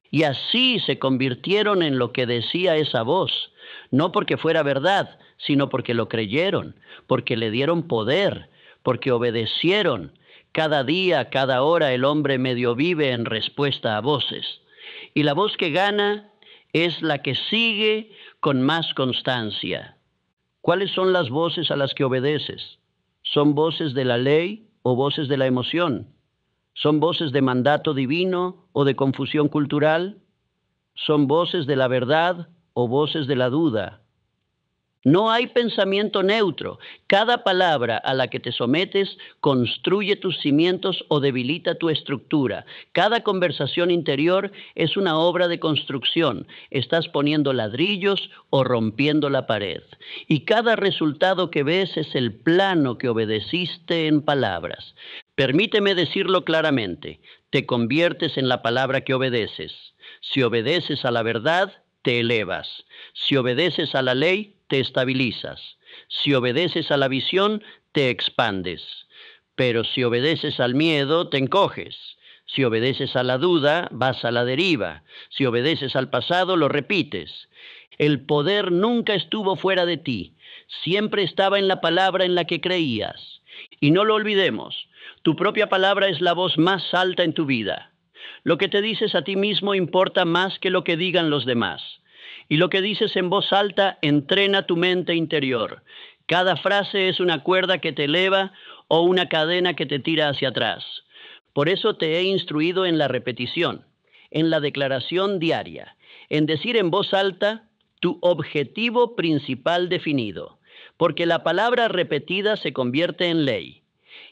Speaker 1: Y así se convirtieron en lo que decía esa voz, no porque fuera verdad, sino porque lo creyeron, porque le dieron poder, porque obedecieron. Cada día, cada hora el hombre medio vive en respuesta a voces. Y la voz que gana es la que sigue con más constancia. ¿Cuáles son las voces a las que obedeces? ¿Son voces de la ley o voces de la emoción? ¿Son voces de mandato divino o de confusión cultural? ¿Son voces de la verdad o voces de la duda? No hay pensamiento neutro. Cada palabra a la que te sometes construye tus cimientos o debilita tu estructura. Cada conversación interior es una obra de construcción. Estás poniendo ladrillos o rompiendo la pared. Y cada resultado que ves es el plano que obedeciste en palabras. Permíteme decirlo claramente. Te conviertes en la palabra que obedeces. Si obedeces a la verdad, te elevas. Si obedeces a la ley, te estabilizas. Si obedeces a la visión, te expandes. Pero si obedeces al miedo, te encoges. Si obedeces a la duda, vas a la deriva. Si obedeces al pasado, lo repites. El poder nunca estuvo fuera de ti. Siempre estaba en la palabra en la que creías. Y no lo olvidemos, tu propia palabra es la voz más alta en tu vida. Lo que te dices a ti mismo importa más que lo que digan los demás. Y lo que dices en voz alta entrena tu mente interior. Cada frase es una cuerda que te eleva o una cadena que te tira hacia atrás. Por eso te he instruido en la repetición, en la declaración diaria, en decir en voz alta tu objetivo principal definido, porque la palabra repetida se convierte en ley.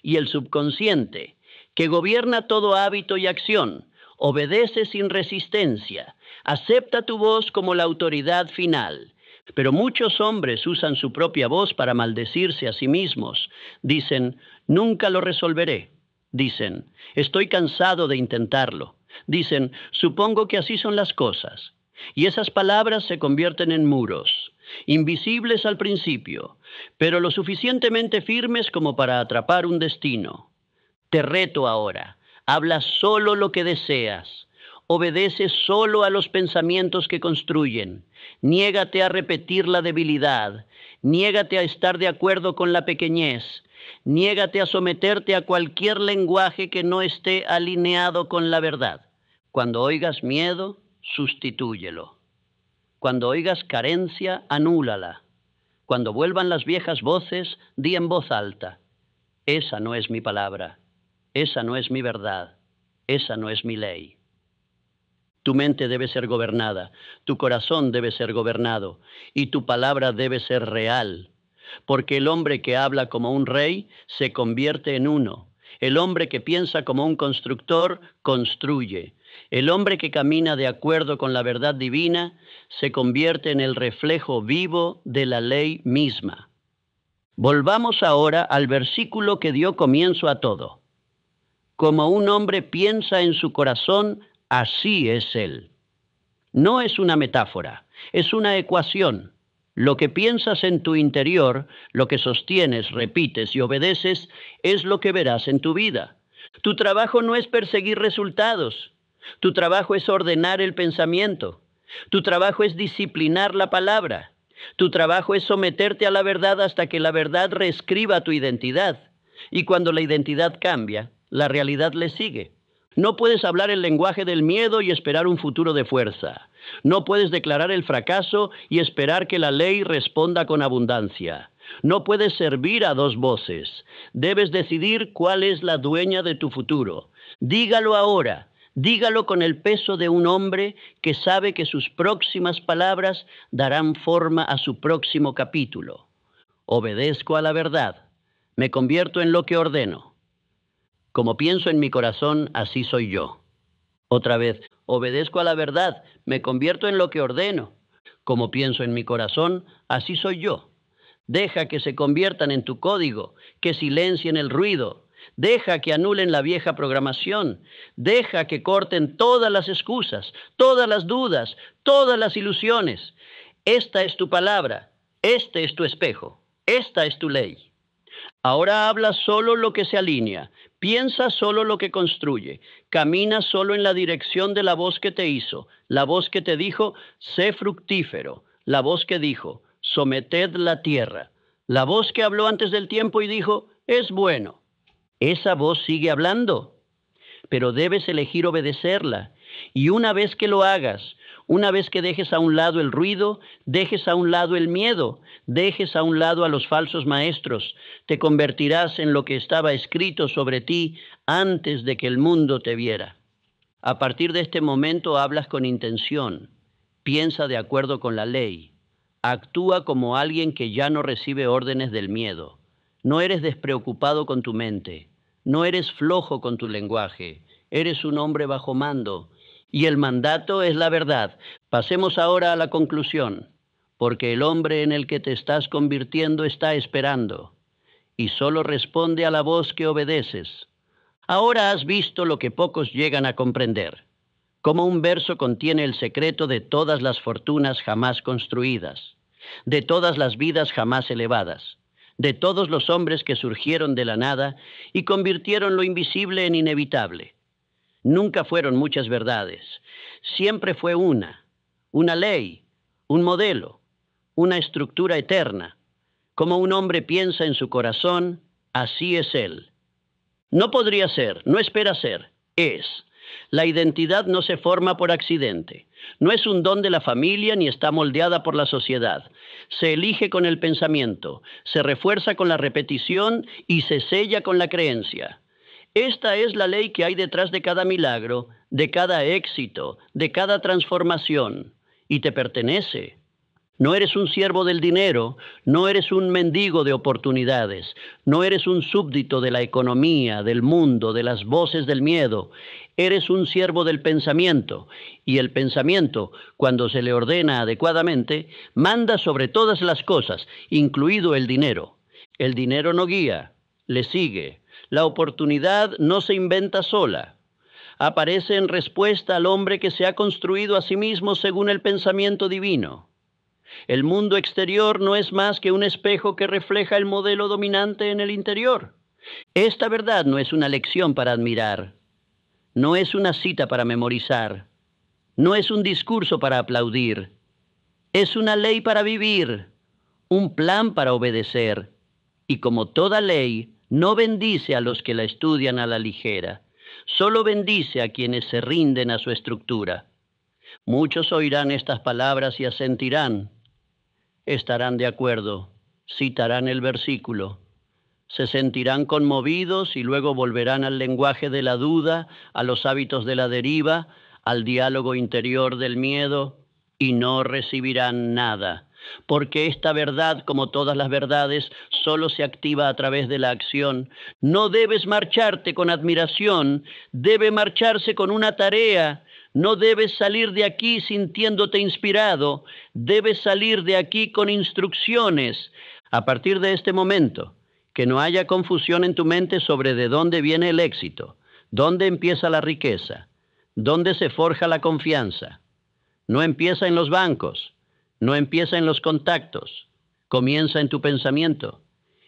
Speaker 1: Y el subconsciente, que gobierna todo hábito y acción, obedece sin resistencia, acepta tu voz como la autoridad final. Pero muchos hombres usan su propia voz para maldecirse a sí mismos. Dicen, nunca lo resolveré. Dicen, estoy cansado de intentarlo. Dicen, supongo que así son las cosas. Y esas palabras se convierten en muros, invisibles al principio, pero lo suficientemente firmes como para atrapar un destino. Te reto ahora, habla solo lo que deseas, obedece solo a los pensamientos que construyen, niégate a repetir la debilidad, niégate a estar de acuerdo con la pequeñez, niégate a someterte a cualquier lenguaje que no esté alineado con la verdad. Cuando oigas miedo, sustitúyelo. Cuando oigas carencia, anúlala. Cuando vuelvan las viejas voces, di en voz alta, esa no es mi palabra, esa no es mi verdad, esa no es mi ley. Tu mente debe ser gobernada, tu corazón debe ser gobernado y tu palabra debe ser real, porque el hombre que habla como un rey se convierte en uno. El hombre que piensa como un constructor, construye. El hombre que camina de acuerdo con la verdad divina se convierte en el reflejo vivo de la ley misma. Volvamos ahora al versículo que dio comienzo a todo. Como un hombre piensa en su corazón, así es él. No es una metáfora, es una ecuación. Lo que piensas en tu interior, lo que sostienes, repites y obedeces, es lo que verás en tu vida. Tu trabajo no es perseguir resultados. Tu trabajo es ordenar el pensamiento. Tu trabajo es disciplinar la palabra. Tu trabajo es someterte a la verdad hasta que la verdad reescriba tu identidad. Y cuando la identidad cambia, la realidad le sigue. No puedes hablar el lenguaje del miedo y esperar un futuro de fuerza. No puedes declarar el fracaso y esperar que la ley responda con abundancia. No puedes servir a dos voces. Debes decidir cuál es la dueña de tu futuro. Dígalo ahora. Dígalo con el peso de un hombre que sabe que sus próximas palabras darán forma a su próximo capítulo. Obedezco a la verdad. Me convierto en lo que ordeno. Como pienso en mi corazón, así soy yo. Otra vez, obedezco a la verdad, me convierto en lo que ordeno. Como pienso en mi corazón, así soy yo. Deja que se conviertan en tu código, que silencien el ruido. Deja que anulen la vieja programación. Deja que corten todas las excusas, todas las dudas, todas las ilusiones. Esta es tu palabra, este es tu espejo, esta es tu ley. Ahora habla solo lo que se alinea, piensa solo lo que construye, camina solo en la dirección de la voz que te hizo, la voz que te dijo, sé fructífero, la voz que dijo, someted la tierra, la voz que habló antes del tiempo y dijo, es bueno. Esa voz sigue hablando, pero debes elegir obedecerla. Y una vez que lo hagas, una vez que dejes a un lado el ruido, dejes a un lado el miedo, dejes a un lado a los falsos maestros, te convertirás en lo que estaba escrito sobre ti antes de que el mundo te viera. A partir de este momento hablas con intención, piensa de acuerdo con la ley, actúa como alguien que ya no recibe órdenes del miedo. No eres despreocupado con tu mente, no eres flojo con tu lenguaje, eres un hombre bajo mando. Y el mandato es la verdad. Pasemos ahora a la conclusión, porque el hombre en el que te estás convirtiendo está esperando, y solo responde a la voz que obedeces. Ahora has visto lo que pocos llegan a comprender. Como un verso contiene el secreto de todas las fortunas jamás construidas, de todas las vidas jamás elevadas, de todos los hombres que surgieron de la nada y convirtieron lo invisible en inevitable. Nunca fueron muchas verdades, siempre fue una ley, un modelo, una estructura eterna. Como un hombre piensa en su corazón, así es él. No podría ser, no espera ser, es. La identidad no se forma por accidente. No es un don de la familia ni está moldeada por la sociedad. Se elige con el pensamiento, se refuerza con la repetición y se sella con la creencia. Esta es la ley que hay detrás de cada milagro, de cada éxito, de cada transformación, y te pertenece. No eres un siervo del dinero, no eres un mendigo de oportunidades, no eres un súbdito de la economía, del mundo, de las voces del miedo. Eres un siervo del pensamiento, y el pensamiento, cuando se le ordena adecuadamente, manda sobre todas las cosas, incluido el dinero. El dinero no guía, le sigue. La oportunidad no se inventa sola. Aparece en respuesta al hombre que se ha construido a sí mismo según el pensamiento divino. El mundo exterior no es más que un espejo que refleja el modelo dominante en el interior. Esta verdad no es una lección para admirar, no es una cita para memorizar, no es un discurso para aplaudir, es una ley para vivir, un plan para obedecer, y como toda ley, no bendice a los que la estudian a la ligera, solo bendice a quienes se rinden a su estructura. Muchos oirán estas palabras y asentirán. Estarán de acuerdo, citarán el versículo, se sentirán conmovidos y luego volverán al lenguaje de la duda, a los hábitos de la deriva, al diálogo interior del miedo, y no recibirán nada, porque esta verdad, como todas las verdades, solo se activa a través de la acción. No debes marcharte con admiración, debe marcharse con una tarea. No debes salir de aquí sintiéndote inspirado, debes salir de aquí con instrucciones. A partir de este momento, que no haya confusión en tu mente sobre de dónde viene el éxito, dónde empieza la riqueza, dónde se forja la confianza. No empieza en los bancos, no empieza en los contactos, comienza en tu pensamiento,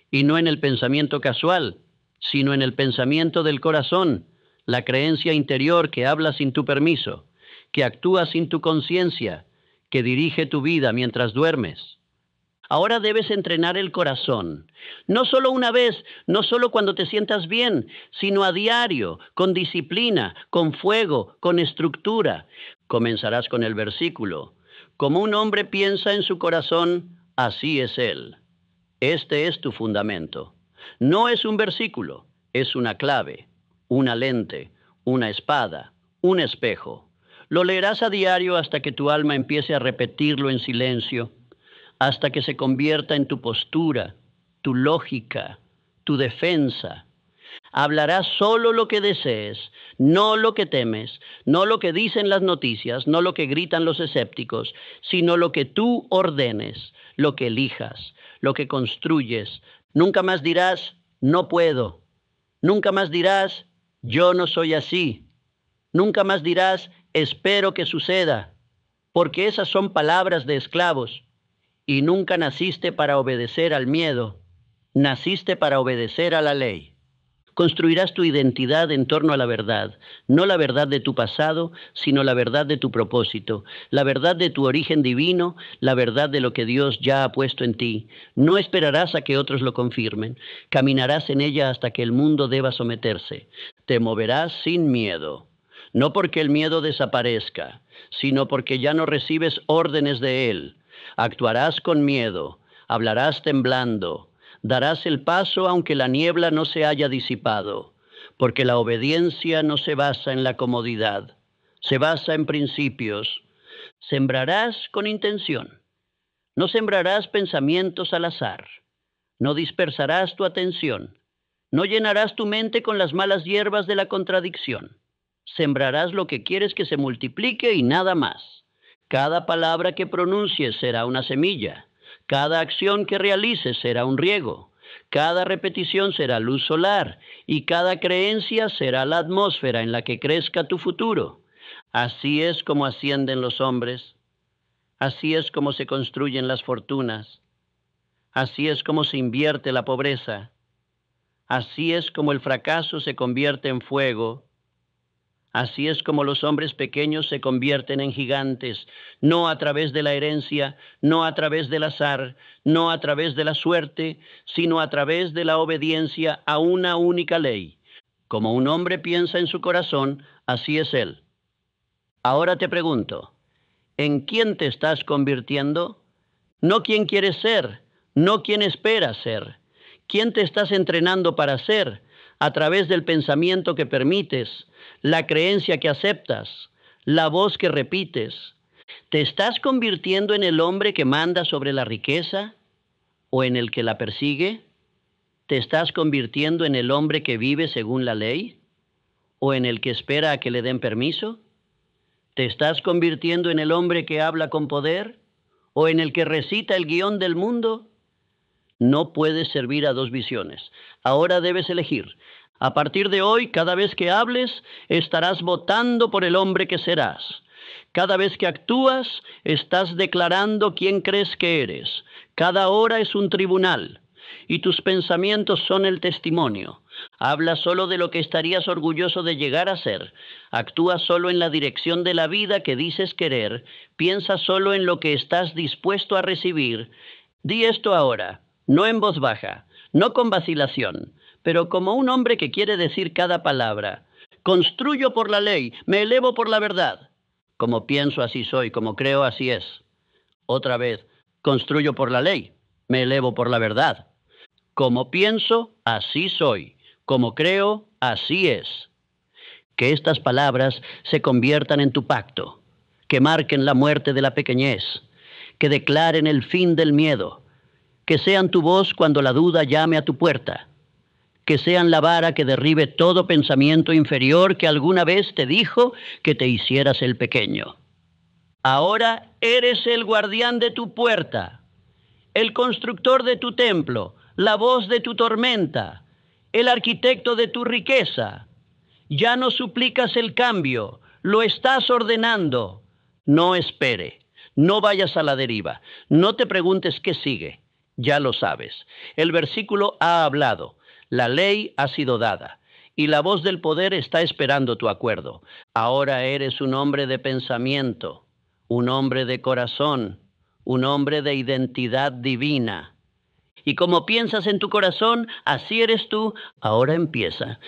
Speaker 1: y no en el pensamiento casual, sino en el pensamiento del corazón. La creencia interior que habla sin tu permiso, que actúa sin tu conciencia, que dirige tu vida mientras duermes. Ahora debes entrenar el corazón, no solo una vez, no solo cuando te sientas bien, sino a diario, con disciplina, con fuego, con estructura. Comenzarás con el versículo. Como un hombre piensa en su corazón, así es él. Este es tu fundamento. No es un versículo, es una clave, una lente, una espada, un espejo. Lo leerás a diario hasta que tu alma empiece a repetirlo en silencio, hasta que se convierta en tu postura, tu lógica, tu defensa. Hablarás solo lo que desees, no lo que temes, no lo que dicen las noticias, no lo que gritan los escépticos, sino lo que tú ordenes, lo que elijas, lo que construyes. Nunca más dirás, no puedo. Nunca más dirás, yo no soy así. Nunca más dirás, espero que suceda, porque esas son palabras de esclavos. Y nunca naciste para obedecer al miedo, naciste para obedecer a la ley. Construirás tu identidad en torno a la verdad, no la verdad de tu pasado, sino la verdad de tu propósito, la verdad de tu origen divino, la verdad de lo que Dios ya ha puesto en ti. No esperarás a que otros lo confirmen, caminarás en ella hasta que el mundo deba someterse. Te moverás sin miedo, no porque el miedo desaparezca, sino porque ya no recibes órdenes de él. Actuarás con miedo, hablarás temblando, darás el paso aunque la niebla no se haya disipado, porque la obediencia no se basa en la comodidad, se basa en principios. Sembrarás con intención, no sembrarás pensamientos al azar, no dispersarás tu atención, no llenarás tu mente con las malas hierbas de la contradicción. Sembrarás lo que quieres que se multiplique y nada más. Cada palabra que pronuncies será una semilla. Cada acción que realices será un riego. Cada repetición será luz solar y cada creencia será la atmósfera en la que crezca tu futuro. Así es como ascienden los hombres, así es como se construyen las fortunas, así es como se invierte la pobreza, así es como el fracaso se convierte en fuego. Así es como los hombres pequeños se convierten en gigantes, no a través de la herencia, no a través del azar, no a través de la suerte, sino a través de la obediencia a una única ley. Como un hombre piensa en su corazón, así es él. Ahora te pregunto, ¿en quién te estás convirtiendo? No quién quieres ser, no quién esperas ser. ¿Quién te estás entrenando para ser? A través del pensamiento que permites, la creencia que aceptas, la voz que repites. ¿Te estás convirtiendo en el hombre que manda sobre la riqueza o en el que la persigue? ¿Te estás convirtiendo en el hombre que vive según la ley o en el que espera a que le den permiso? ¿Te estás convirtiendo en el hombre que habla con poder o en el que recita el guión del mundo? No puedes servir a dos visiones. Ahora debes elegir. A partir de hoy, cada vez que hables, estarás votando por el hombre que serás. Cada vez que actúas, estás declarando quién crees que eres. Cada hora es un tribunal y tus pensamientos son el testimonio. Habla solo de lo que estarías orgulloso de llegar a ser. Actúa solo en la dirección de la vida que dices querer. Piensa solo en lo que estás dispuesto a recibir. Di esto ahora, no en voz baja, no con vacilación, pero como un hombre que quiere decir cada palabra. Construyo por la ley, me elevo por la verdad. Como pienso, así soy, como creo, así es. Otra vez, construyo por la ley, me elevo por la verdad. Como pienso, así soy. Como creo, así es. Que estas palabras se conviertan en tu pacto, que marquen la muerte de la pequeñez, que declaren el fin del miedo, que sean tu voz cuando la duda llame a tu puerta, que sean la vara que derribe todo pensamiento inferior que alguna vez te dijo que te hicieras el pequeño. Ahora eres el guardián de tu puerta, el constructor de tu templo, la voz de tu tormenta, el arquitecto de tu riqueza. Ya no suplicas el cambio, lo estás ordenando. No espere, no vayas a la deriva, no te preguntes qué sigue, ya lo sabes. El versículo ha hablado, la ley ha sido dada y la voz del poder está esperando tu acuerdo. Ahora eres un hombre de pensamiento, un hombre de corazón, un hombre de identidad divina. Y como piensas en tu corazón, así eres tú. Ahora empieza.